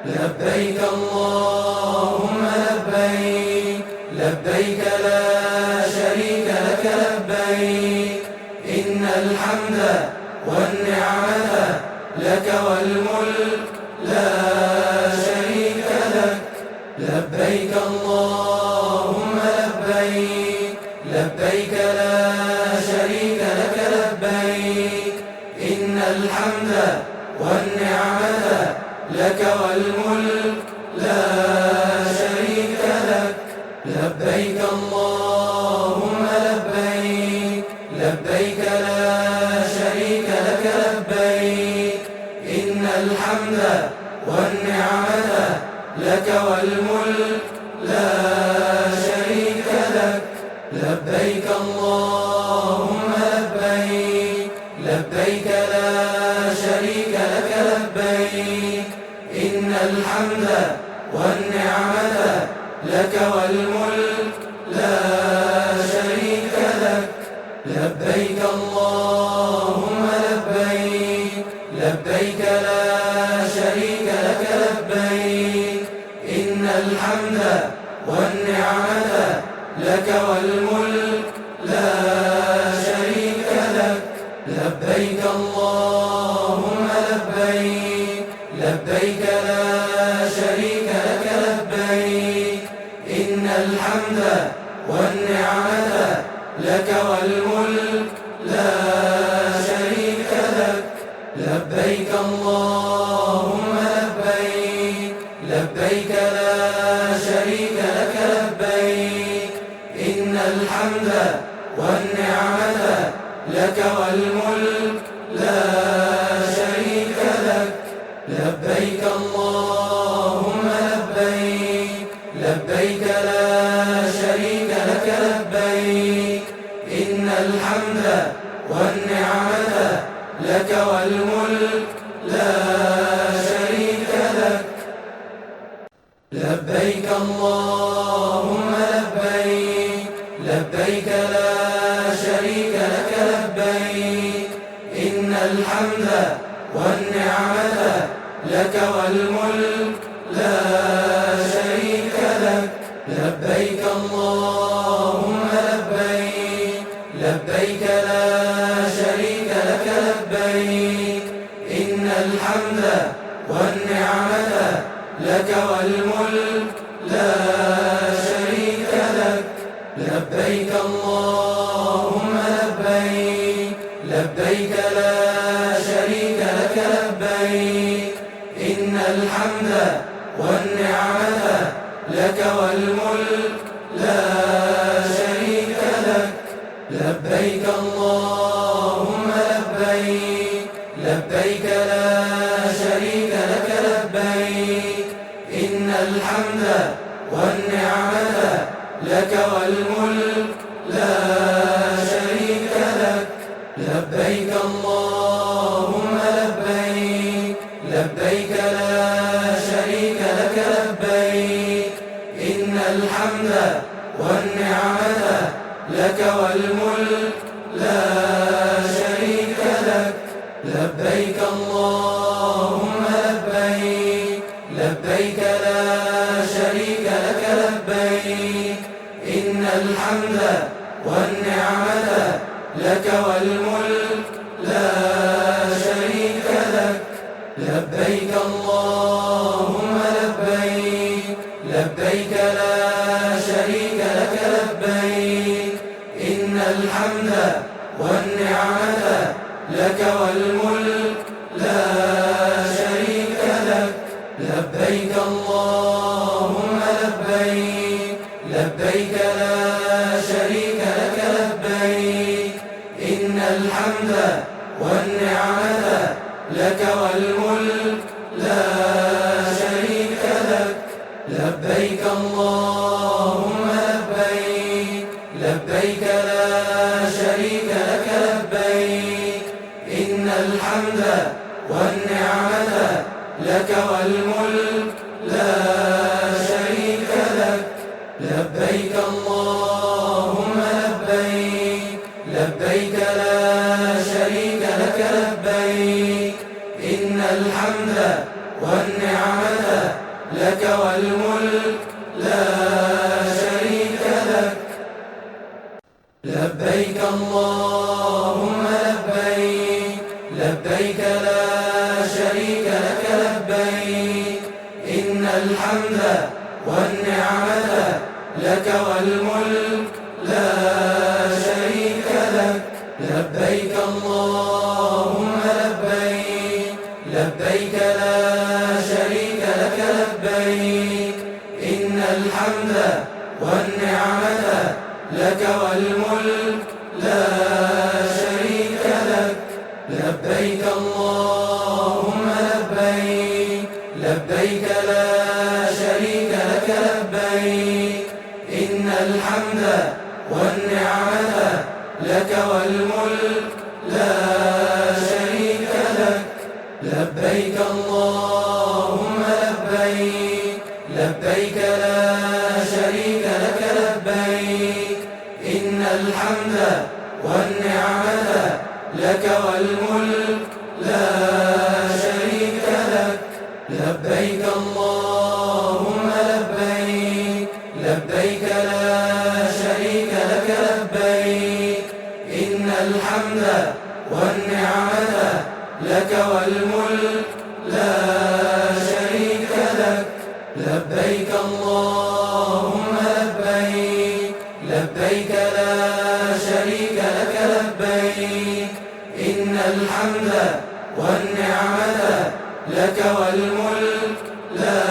A: لبيك اللهم لبيك لبيك لا شريك لك لبيك إن الحمد والنعمة لك والملك لا شريك لك لبيك اللهم لبيك لبيك لا شريك لك لبيك إن الحمد والنعمة لك والملك لا شريك لك لبيك اللهم لبيك لبيك لا شريك لك لبيك إن الحمد والنعمة لك والملك لا شريك لك لبيك اللهم لبيك لبيك لا شريك لك لبيك إن الحمد والنعمة لك والملك لا شريك لك لبيك اللهم لبيك لبيك لا شريك لك لبيك إن الحمد والنعمة لك والملك لا لبيك اللهم لبيك لبيك لا شريك لك لبيك إن الحمد والنعمة لك والملك لا شريك لك لبيك اللهم لبيك لبيك لا شريك لك لبيك إن الحمد والنعمة لك والملك لا شريك لك لبيك اللهم لبيك لبيك لا شريك لك لبيك إن الحمد والنعمة لك والملك لا شريك لك لبيك اللهم لبيك لبيك لا شريك لك لبيك إن الحمد والنعمة لك والملك لا شريك لك لبيك اللهم لبيك لبيك لا شريك لك لبيك إن الحمد والنعمة لك والملك لا شريك لك لبيك اللهم لبيك لبيك لا شريك لك لبيك إن الحمد والنعمة لك والملك لا شريك لك لبيك اللهم لبيك لبيك لا شريك لك لبيك إن الحمد والنعمة لك والملك لا شريك لك لبيك اللهم لبيك لبيك لا شريك لك لبيك إن الحمد والنعمة لك والملك لا شريك لك لبيك اللهم لبيك لبيك لا شريك لك لبيك إن الحمد والنعمة لك والملك لا شريك لك لبيك اللهم لبيك لبيك لا شريك لك لبيك إن الحمد والنعمة لك والملك لا شريك لك لبيك اللهم لبيك لبيك لا شريك لك لبيك إن الحمد والنعمة لك والملك لا شريك لك لبيك اللهم لبيك لبيك لا شريك لك لبيك إن الحمد والنعمة لك والملك لا شريك لك لبيك اللهم لبيك لبيك لا شريك لك لبيك إن الحمد والنعمة لك والملك لا شريك لك لبيك اللهم لبيك لبيك لا شريك لك لبيك إن الحمد والنعمة لك والملك لا شريك لك لبيك اللهم لبيك لبيك لا شريك لك لبيك إن الحمد والنعمة لك والملك لا شريك لك لبيك اللهم لبيك لبيك لا شريك لك لبيك إن الحمد والنعمة لك والملك لا شريك لك لبيك اللهم لبيك لبيك لا شريك لك لبيك إن الحمد والنعمة لك والملك لا شريك لك لبيك اللهم لبيك لبيك لا شريك لك لبيك إن الحمد والنعمة لك والملك لا شريك لك. لبيك اللهم لبيك، لبيك لا شريك لك لبيك، إن الحمد والنعمة لك والملك لا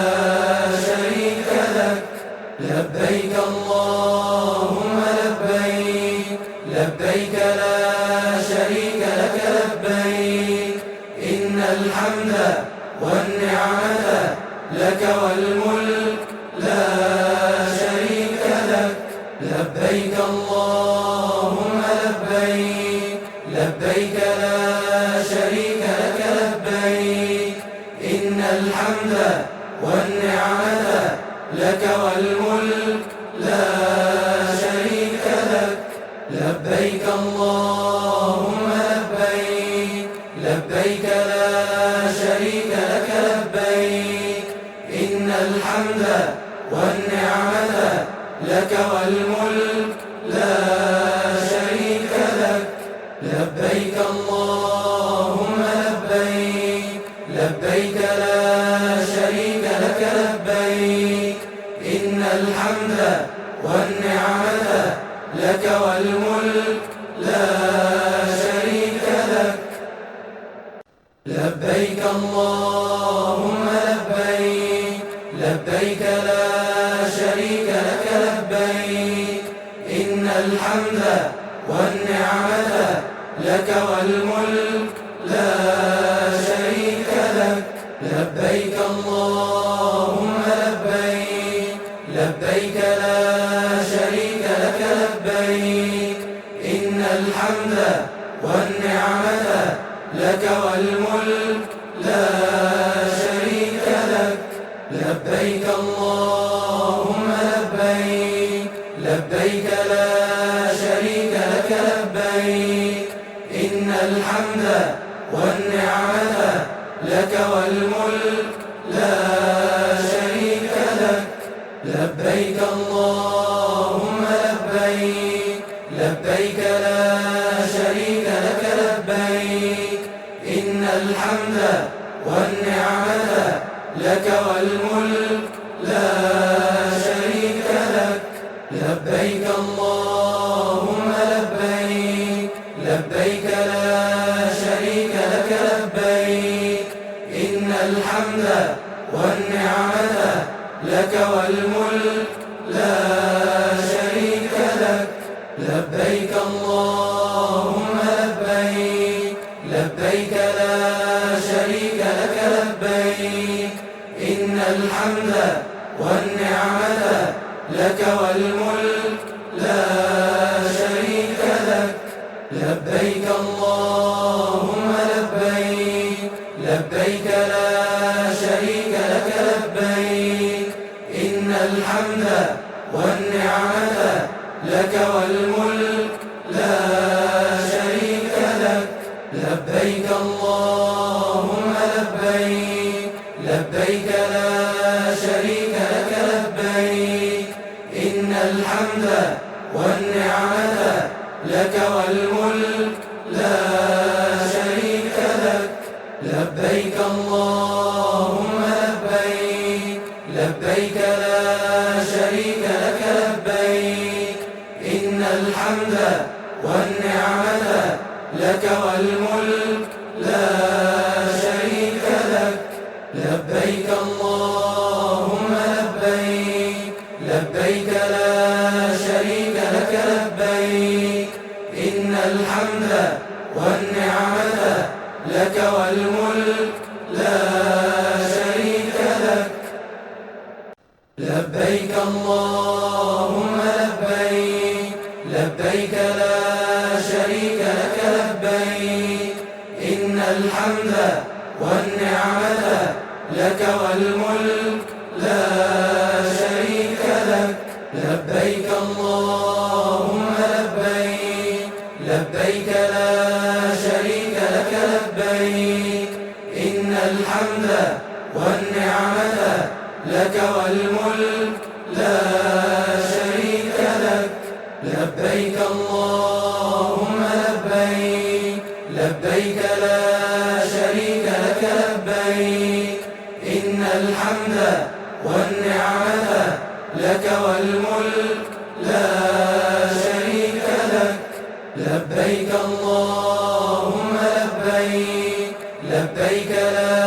A: شريك لك. لبيك اللهم لبيك، لبيك لا شريك لك لبيك، إن الحمد والنعمة لك والملك لا شريك لك. لبيك اللهم لبيك، لبيك لا شريك لك لبيك، إن الحمد والنعمة لك والملك لا شريك لك. لبيك اللهم لبيك، لبيك لا شريك لك لبيك، إن الحمد والنعمة لك والملك لا شريك لك. لبيك اللهم لبيك، لبيك لا شريك لك لبيك، إن الحمد والنعمة لك والملك لا شريك لك. لبيك اللهم لبيك، لبيك لا شريك لك لبيك، إن الحمد والنعمة لك والملك لا شريك لك. لبيك اللهم لبيك، لبيك لا شريك لك لبيك، إن الحمد والنعمة لك والملك لا شريك لك. لبيك اللهم لبيك، لبيك لا شريك لك لبيك، إن الحمد والنعمة لك والملك لا شريك لك. لبيك اللهم لبيك، لبيك لا شريك لك لبيك، إن الحمد والنعمة لك والملك لا شريك لك. لبيك اللهم لبيك، لبيك لا شريك لك لبيك، إن الحمد والنعمة لك والملك لا شريك لك. لبيك اللهم لبيك، لبيك لا شريك لك لبيك، إن الحمد والنعمة لك والملك لا شريك لك. لبيك اللهم لبيك، لبيك لا شريك لك لبيك، إن الحمد والنعمة لك والملك لا شريك لك. لبيك اللهم لبيك، لبيك لا شريك لك لبيك، إن الحمد والنعمة لك والملك لا شريك لك. لبيك اللهم لبيك، لبيك لا شريك لك لبيك، إن الحمد والنعمة لك والملك لا شريك لك. لبيك اللهم لبيك، لبيك لا شريك لك لبيك، إن الحمد والنعمة لك والملك لا شريك لك. لبيك اللهم لبيك، لبيك لا شريك لك لبيك، إن الحمد والنعمة لك والملك لا شريك لك. لبيك اللهم لبيك، لبيك لا شريك لك لبيك، إن الحمد والنعمة لك والملك لا شريك لك. لبيك اللهم لبيك، لبيك لا شريك لك لبيك إن الحمد والنعمة لك والملك لا شريك لك لبيك اللهم لبيك لبيك لا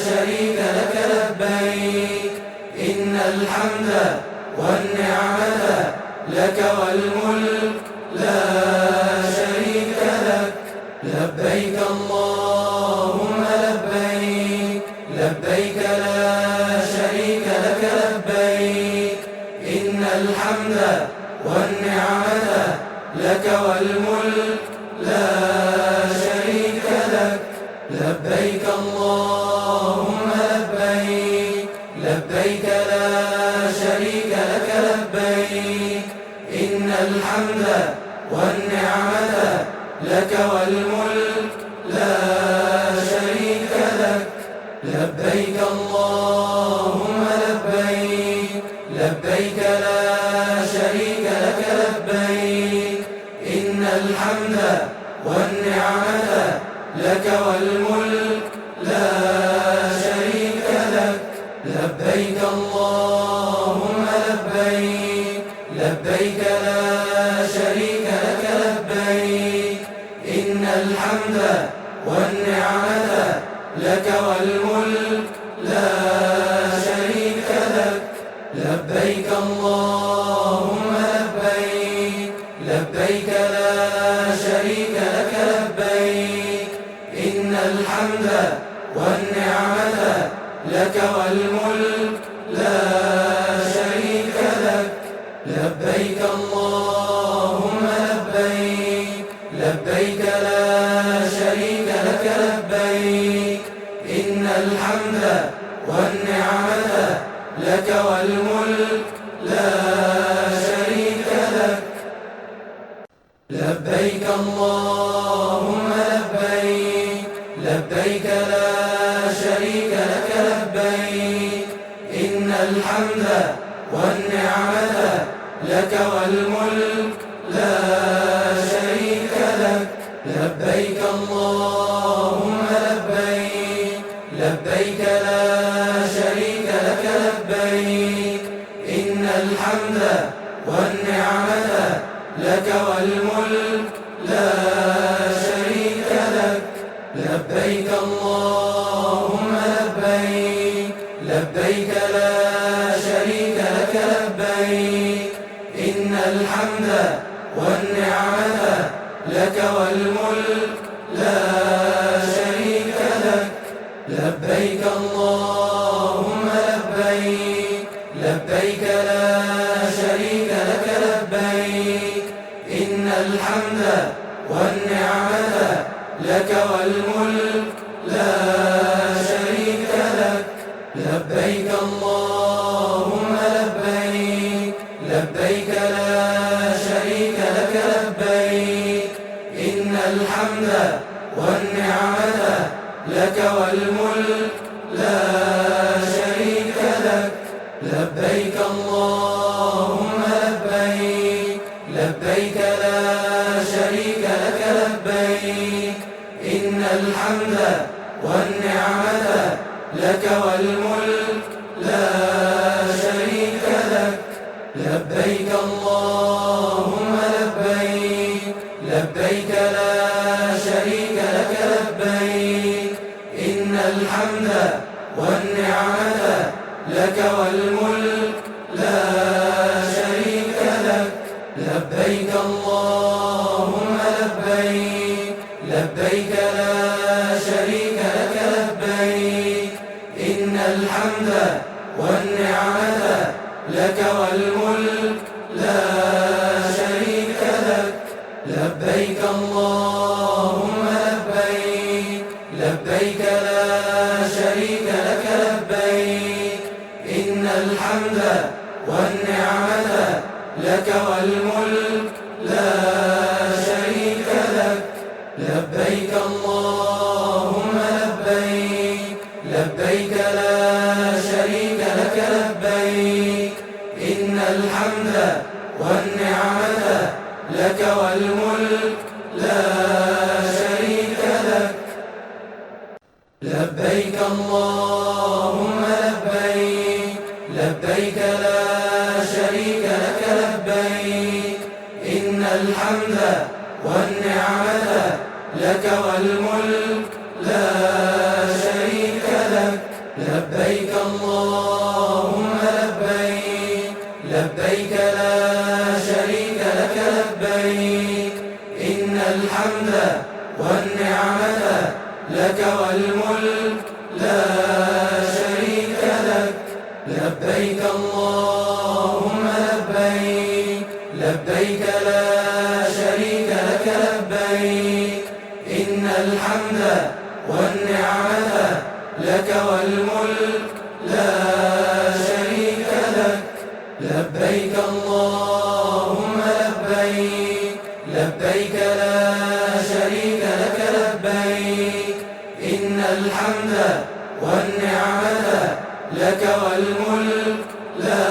A: شريك لك لبيك إن الحمد والنعمة لك والملك لا شريك لك لبيك اللهم لبيك لبيك لا شريك لك لبيك إن الحمد والنعمة لك والملك لا شريك لك لبيك اللهم لبيك لبيك لا شريك لك لبيك إن الحمد والنعمة لك والملك لا شريك لك لبيك اللهم لبيك لبيك لا شريك لك لبيك إن الحمد والنعمة لك والملك لا شريك لك لبيك اللهم لبيك لبيك لا شريك لك لبيك إن الحمد والنعمة لك والملك لا شريك لك لبيك اللهم لبيك لبيك لا شريك لك لبيك إن الحمد والنعمة لك والملك لا شريك لك لبيك اللهم لبيك لبيك لا شريك لك لبيك إن الحمد والنعمة لك والملك لا شريك لك لبيك اللهم لبيك لبيك لا شريك لك لبيك إن الحمد والنعمة لك والملك لا شريك لك لبيك اللهم لبيك لبيك لا شريك لك لبيك إن الحمد والنعمة لك والملك لا شريك لك لبيك اللهم لبيك لبيك لا شريك لك لبيك إن الحمد والنعمة لك والملك لا شريك لك لبيك اللهم لبيك لبيك لا شريك لك لبيك إن الحمد والنعمة لك والملك لا شريك لك لبيك اللهم لبيك لبيك لا شريك لك لبيك إن الحمد والنعمة لك والملك لا شريك لك لبيك اللهم لبيك لبيك لا شريك لك لبيك إن الحمد والنعمة لك والملك لا شريك لك لبيك اللهم لبيك لبيك لا شريك لك لبيك إن الحمد والنعمة لك والملك لا شريك لك لبيك اللهم لبيك لبيك لا شريك لك لبيك إن الحمد والنعمة لك والملك لا شريك لك لبيك اللهم لبيك لبيك لا شريك لك لبيك إن الحمد والنعمة لك والملك لا شريك لك لبيك اللهم لبيك لبيك لا شريك لك لبيك إن الحمد والنعمة لك والملك لا شريك لك لبيك اللهم لبيك لبيك لا شريك لك لبيك إن الحمد والنعمة لك والملك لا شريك لك لبيك اللهم لبيك لبيك لا شريك لك لبيك إن الحمد والنعمة لك والملك لا شريك لك لبيك اللهم لبيك لبيك لا شريك لك لبيك إن الحمد والنعمة لك والملك لا شريك لك لبيك اللهم لبيك لبيك لا شريك لك لبيك إن الحمد والنعمة لك والملك لا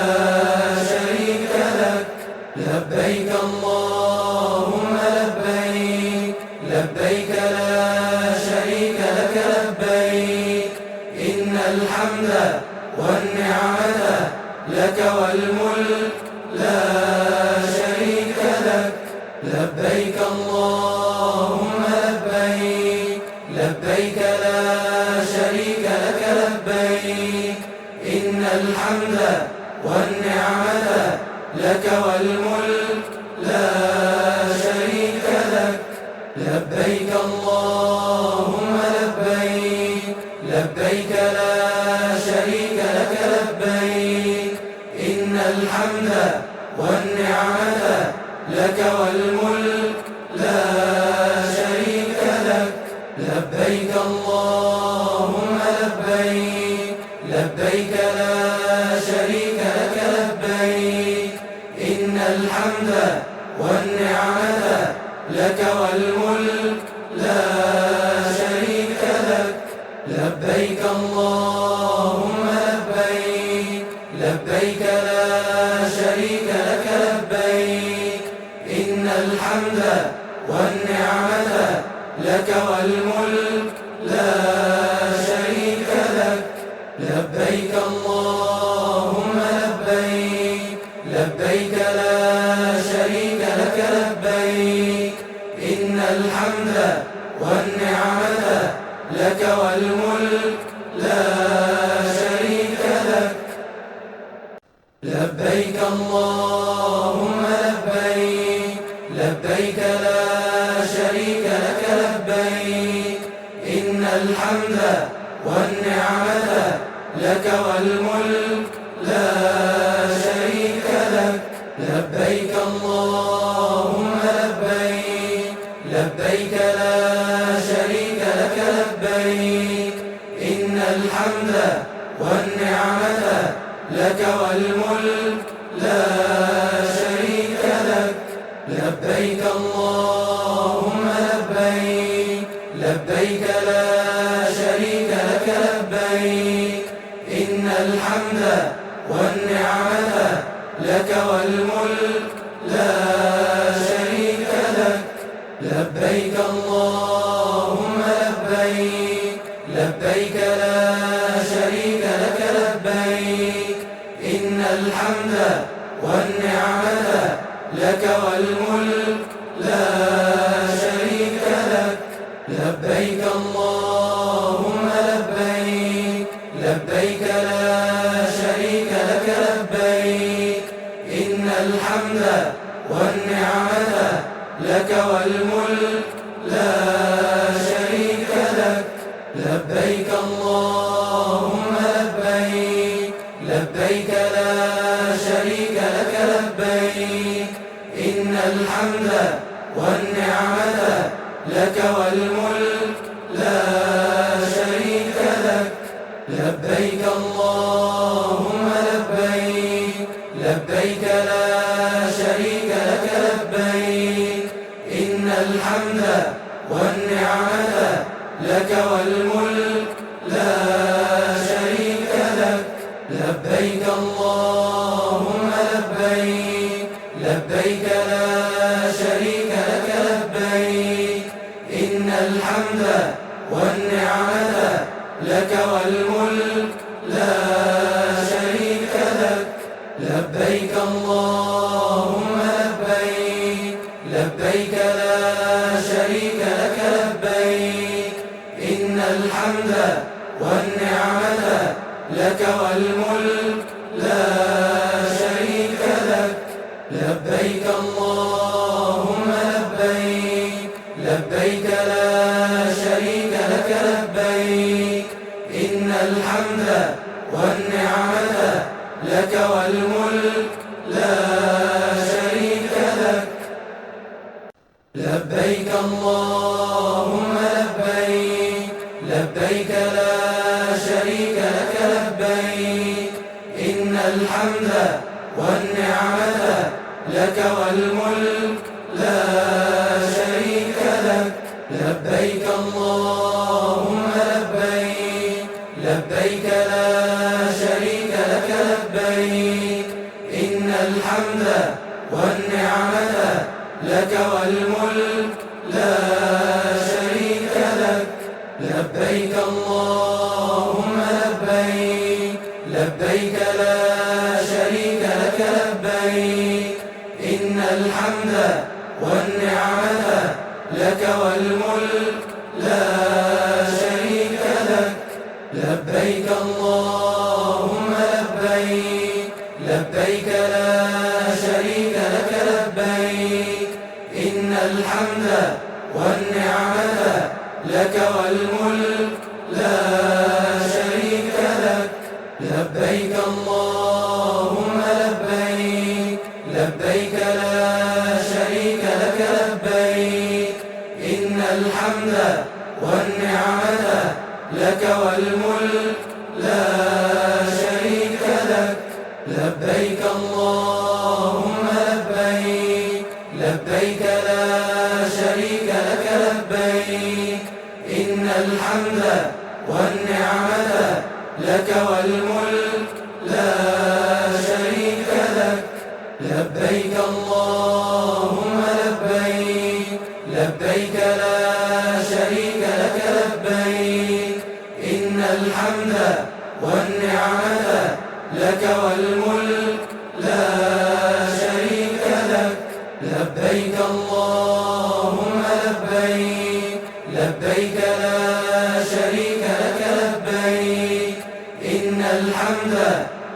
A: شريك لك لبيك اللهم لبيك لبيك لا شريك لك لبيك إن الحمد والنعمة لك والملك لا شريك لك لبيك اللهم لبيك لبيك لا شريك لك لبيك إن الحمد والنعمة لك والملك لا شريك لك لبيك اللهم لبيك لبيك لا شريك لك لبيك إن الحمد والنعمة لك والملك لا شريك لك لبيك اللهم لبيك لبيك لا شريك لك لبيك إن الحمد والنعمة لك والملك لا شريك لك لبيك اللهم لبيك لبيك لا شريك لك لبيك إن الحمد والنعمة لك والملك لا شريك لك لبيك اللهم لبيك لبيك لا شريك لك لبيك إن الحمد والنعمة لك والملك لا شريك لك لبيك اللهم لبيك لبيك لا شريك لك لبيك إن الحمد والنعمة لك والملك لا شريك لك لبيك اللهم لبيك لبيك لا شريك لك لبيك إن الحمد والنعمة لك والملك لا شريك لك لبيك اللهم لبيك لبيك لا شريك لك لبيك إن الحمد والنعمة لك والملك لا شريك لك لبيك اللهم لبيك لبيك لا شريك لك لبيك إن الحمد والنعمة لك والملك لا شريك لك لبيك اللهم لبيك لبيك لا شريك لك لبيك إن الحمد والنعمة لك والملك لا شريك لك لبيك اللهم لبيك لبيك لا شريك لك لبيك إن الحمد والنعمة لك والملك لا شريك لك لبيك اللهم لبيك لبيك لا شريك لك لبيك إن الحمد والنعمة لك والملك لا شريك لك لبيك اللهم لبيك لبيك لا شريك لك لبيك إن الحمد والنعمة لك والملك لا شريك لك. لبيك اللهم لبيك، لبيك لا شريك لك لبيك، إن الحمد والنعمة لك والملك لا شريك لك. لبيك اللهم لبيك، لبيك لا شريك لك لبيك، إن الحمد والنعمة لك والملك لا شريك لك. لبيك اللهم لبيك، لبيك لا شريك لك لبيك، إن الحمد والنعمة لك والملك لا شريك لك. لبيك اللهم لبيك، لبيك لا شريك لك لبيك، إن الحمد والنعمة لك والملك لا شريك لك. لبيك اللهم لبيك، لبيك لا شريك لك لبيك، إن الحمد والنعمة لك والملك لا شريك لك. لبيك اللهم لبيك، لبيك لا شريك لك لبيك، إن الحمد والنعمة لك والملك لا شريك لك. لبيك اللهم لبيك، لبيك لا شريك لك لبيك، إن الحمد والنعمة لك والملك لا شريك لك. لبيك اللهم لبيك، لبيك لا شريك لك لبيك، إن الحمد والنعمة لك والملك لا شريك لك. لبيك اللهم لبيك، لبيك لا شريك لك لبيك، إن الحمد والنعمة لك والملك لا شريك لك. لبيك اللهم لبيك، لبيك لا شريك لك لبيك، إن الحمد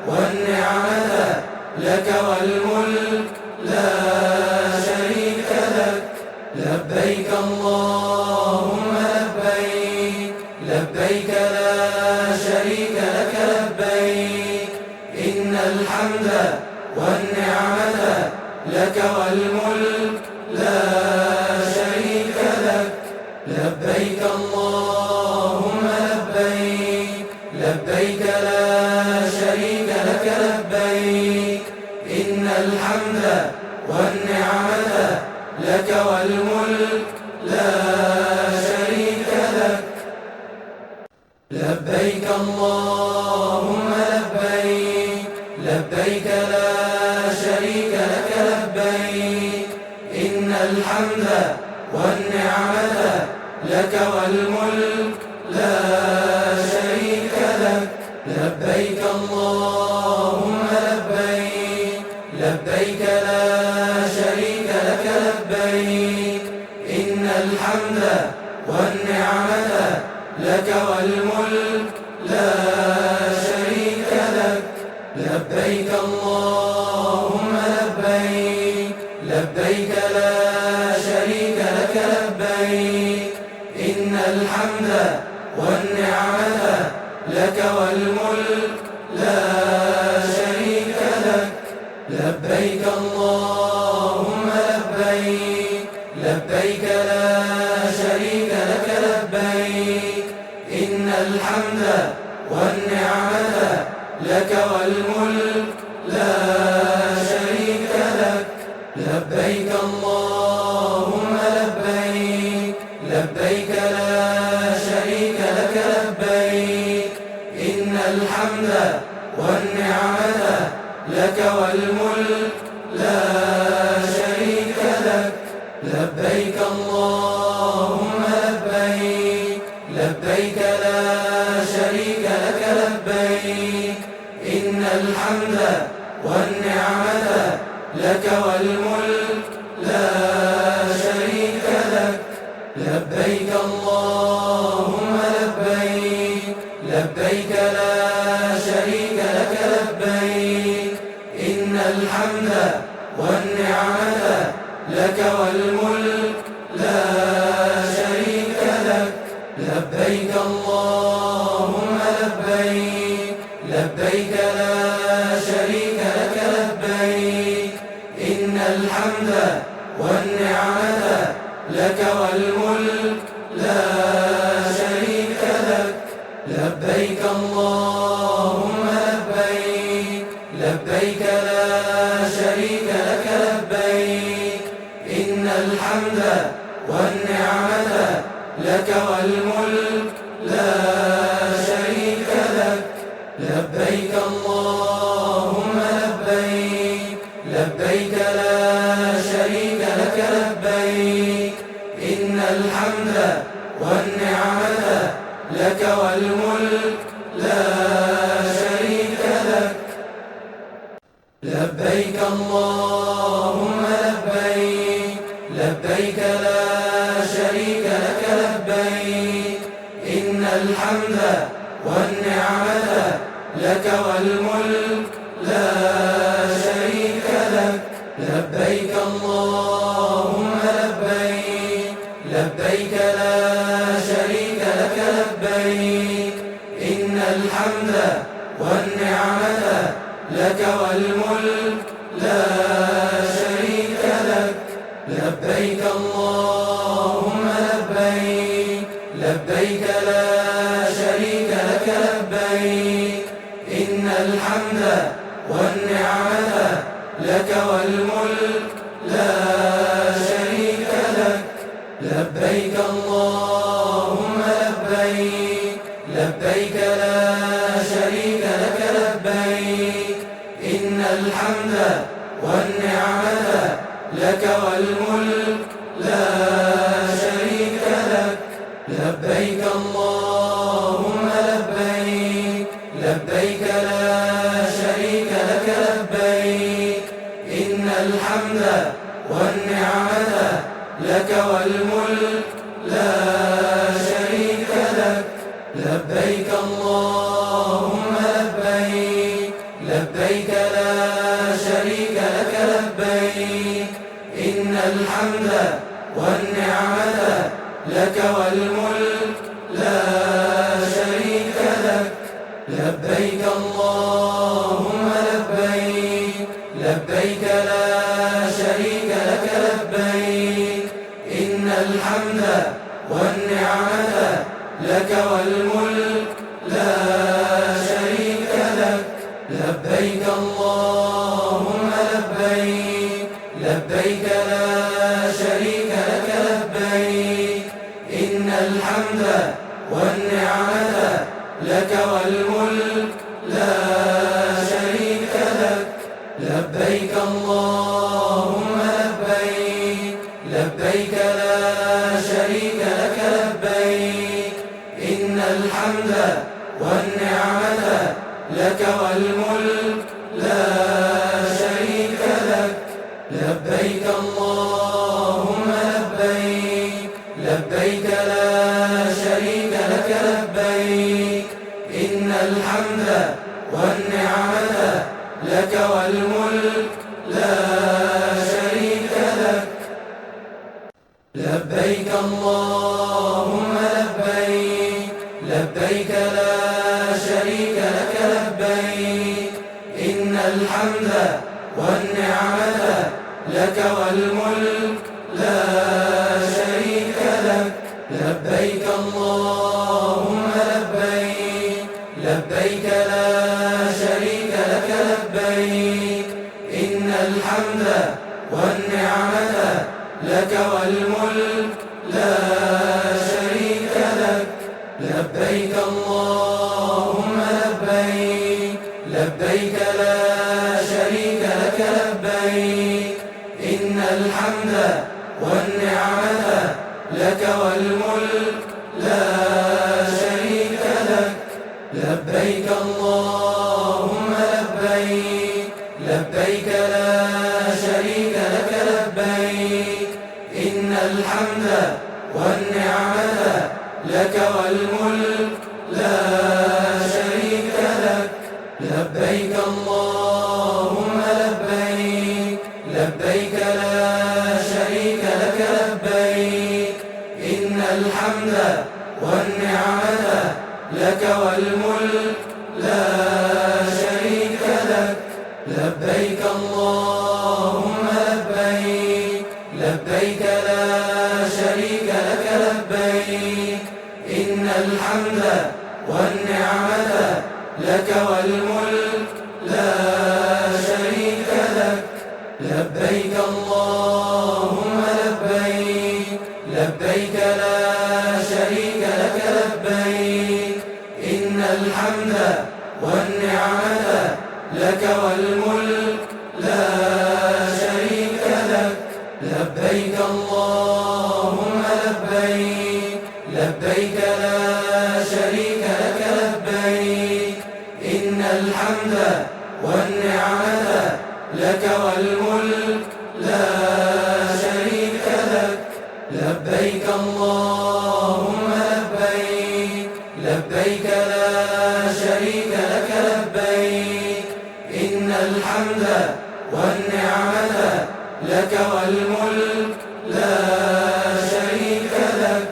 A: والنعمة لك والملك لا شريك لك. لبيك اللهم لبيك، لبيك لا شريك لك لبيك، إن الحمد والنعمة لك والملك لا شريك لك. لبيك اللهم لبيك، لبيك لا شريك لك لبيك، إن الحمد والنعمة لك والملك لا شريك لك. لبيك اللهم لبيك، لبيك لا شريك لك لبيك، إن الحمد والنعمة لك والملك لا شريك لك. لبيك اللهم لبيك، لبيك لا شريك لك لبيك، إن الحمد والنعمة لك والملك لا شريك لك. لبيك اللهم لبيك، لبيك لا شريك لك لبيك، إن الحمد والنعمة لك والملك لا شريك لك. لبيك اللهم لبيك، لبيك لا شريك لك لبيك، إن الحمد والنعمة لك والملك لا شريك لك. لبيك اللهم لبيك، لبيك لا شريك لك لبيك، إن الحمد والنعمة لك والملك لا شريك لك. لبيك اللهم لبيك، لبيك لا شريك لك والملك لا شريك لك. لبيك اللهم لبيك، لبيك لا شريك لك لبيك، إن الحمد والنعمة لك والملك لا شريك لك. لبيك اللهم لبيك، لبيك لا شريك لك لبيك، إن الحمد والنعمة لك والملك لا شريك لك. لبيك اللهم لبيك، لبيك لا شريك لك لبيك، إن الحمد والنعمة لك والملك لا شريك لك. لبيك اللهم لبيك، لبيك لا شريك لك لبيك، إن الحمد والنعمة لك والملك لا شريك لك. لبيك اللهم لبيك، لبيك لا شريك لك لبيك، إن الحمد والنعمة لك والملك لا شريك لك. لبيك اللهم لبيك، لبيك لا شريك لك لبيك، إن الحمد والنعمة لك والملك لا شريك لك. لبيك اللهم لبيك، لبيك لا شريك لك لبيك، إن الحمد والنعمة لك والملك لا شريك لك. لبيك اللهم لبيك، لبيك لا شريك لك لبيك، إن الحمد والنعمة لك والملك لا شريك لك. لبيك اللهم لبيك، لبيك لا شريك لك لبيك، إن الحمد والنعمة لك والملك لا شريك لك. لبيك اللهم لبيك، لبيك لا شريك لك لبيك، إن الحمد والنعمة لك والملك لا شريك لك. لبيك اللهم لبيك، لبيك لا شريك لك لبيك، إن الحمد والنعمة لك والملك لا شريك لك. لبيك اللهم لبيك، لبيك لا شريك لك لبيك، إن الحمد والنعمة لك والملك لا شريك لك. لبيك اللهم لبيك، لبيك لا شريك لك لبيك، إن الحمد والنعمة لك والملك لا شريك لك. لبيك اللهم لبيك، لبيك لا شريك لك لبيك، إن الحمد والنعمة لك والملك لا شريك لك. لبيك اللهم لبيك، لبيك لا شريك لك لبيك، إن الحمد والنعمة لك والملك لا شريك لك. لبيك اللهم لبيك، لبيك لا شريك لك لبيك، إن الحمد والنعمة لك والملك لا شريك لك. لبيك اللهم لبيك، لبيك لا شريك لك لبيك، إن الحمد والنعمة لك والملك لا شريك لك. لبيك اللهم لبيك، لبيك لا شريك لك والملك لا شريك لك. لبيك اللهم لبيك لبيك لا شريك لك لبيك إن الحمد والنعمة لك والملك لا شريك لك. لبيك اللهم لبيك لبيك لا شريك لك لبيك إن الحمد والنعمة لك والملك لا شريك لك. لبيك اللهم لبيك لبيك لا شريك لك لبيك إن الحمد والنعمة لك والملك لا شريك لك. لبيك اللهم لبيك لبيك لا شريك لك لبيك إن الحمد والنعمة لك والملك لا شريك لك. لبيك اللهم لبيك لبيك لا شريك لك لبيك إن الحمد والنعمة لك والملك لا شريك لك.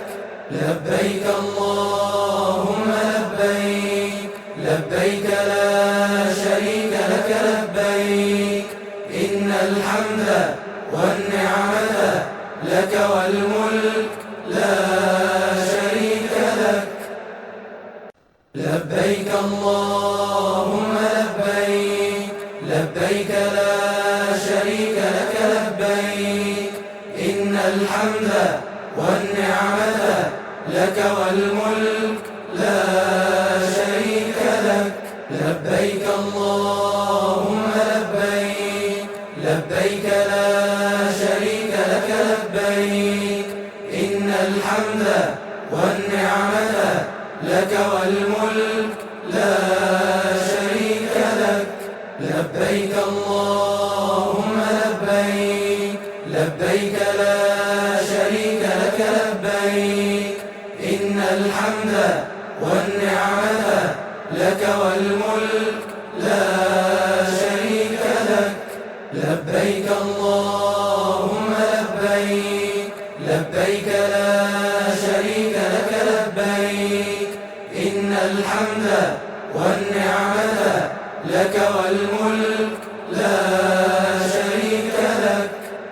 A: لبيك اللهم لبيك لبيك لا شريك لك لبيك إن الحمد والنعمة لك والملك لا شريك لك. لبيك اللهم لبيك لبيك لا شريك لك لبيك إن الحمد والنعمة لك والملك لا شريك لك. لبيك اللهم لبيك لبيك لا شريك لك لبيك إن الحمد والنعمة لك والملك لا شريك لك. لبيك اللهم لبيك لبيك لا شريك لك لبيك إن الحمد والنعمة لك والملك لا شريك لك. لبيك اللهم لبيك لبيك لا شريك لك لبيك إن الحمد والنعمة لك والملك لا شريك لك.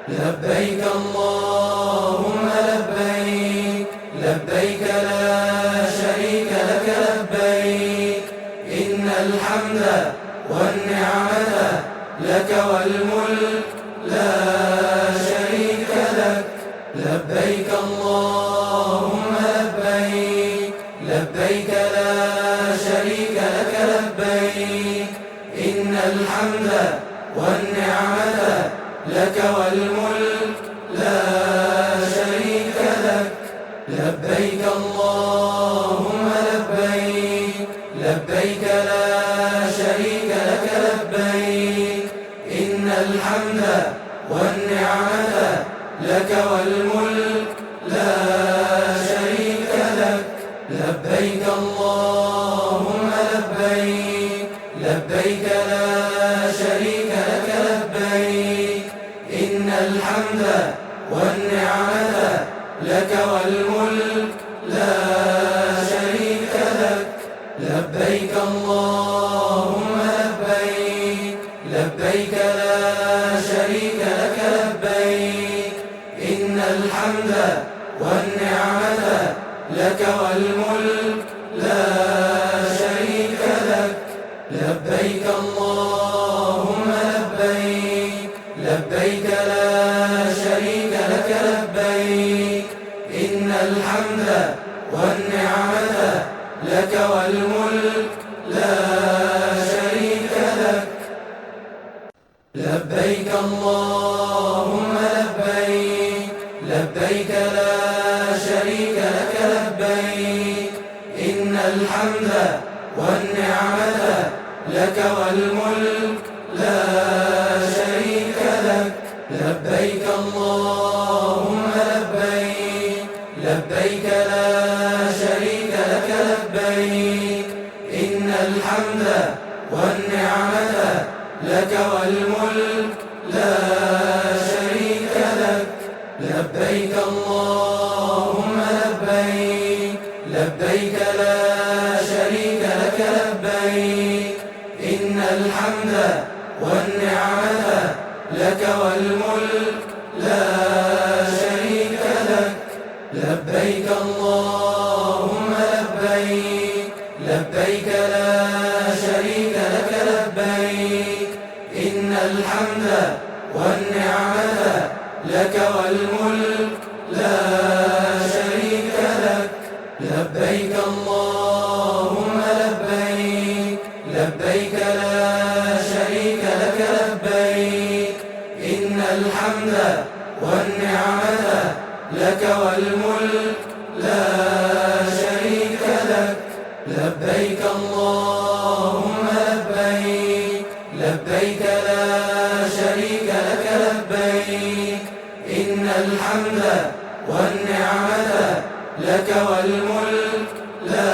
A: لبيك اللهم لبيك لبيك لا شريك لك لبيك إن الحمد والنعمة لك والملك لا شريك لك. لبيك اللهم لبيك لبيك لا شريك لك لبيك إن الحمد والنعمة لك والملك لا شريك لك. لبيك اللهم لبيك لبيك لا شريك لك لبيك إن الحمد والنعمة لك والملك لا شريك لك. لبيك اللهم لبيك لبيك لا شريك لك لبيك إن الحمد والنعمة لك والملك لا شريك لك. لبيك اللهم لبيك لبيك لا شريك لك لبيك إن الحمد والنعمة لك والملك لا شريك لك. لبيك اللهم لبيك لبيك لا شريك لك لبيك إن الحمد والنعمة لك والملك لا شريك لك. لبيك اللهم لبيك لبيك لا شريك لك لبيك إن الحمد والنعمة لك والملك لا شريك لك. لبيك اللهم لبيك لبيك لا شريك الحمد والنعمة لك والملك لا شريك لك. لبيك اللهم لبيك لبيك لا شريك لك لبيك إن الحمد والنعمة لك والملك لا شريك لك. لبيك اللهم لبيك لبيك لا شريك لك لبيك إن الحمد والنعمة لك والملك لا شريك لك. لبيك اللهم لبيك لبيك لا شريك لك لبيك إن الحمد والنعمة لك والملك لا شريك لك. لبيك اللهم لبيك لبيك لا شريك لك لبيك إن الحمد والنعمة لك والملك لا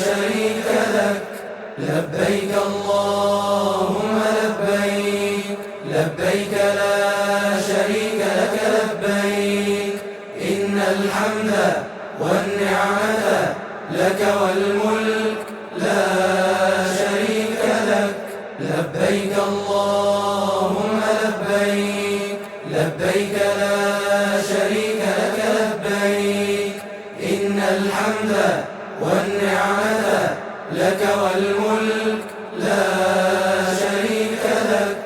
A: شريك لك. لبيك اللهم لبيك لبيك لا شريك لك لبيك إن الحمد والنعمة لك والملك لا شريك لك. لبيك اللهم لبيك لبيك لا شريك لك لبيك إن الحمد والنعمة لك والملك لا شريك لك.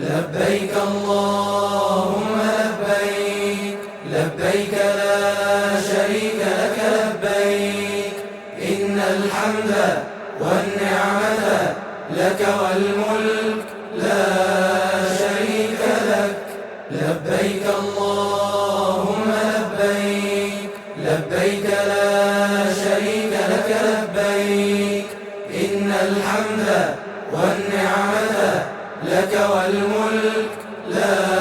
A: لبيك اللهم لبيك لبيك لا شريك لك لبيك إن الحمد والنعمة لك والملك لا شريك لك. لبيك اللهم لبيك لبيك لا شريك لك لبيك إن الحمد والنعمة لك والملك لا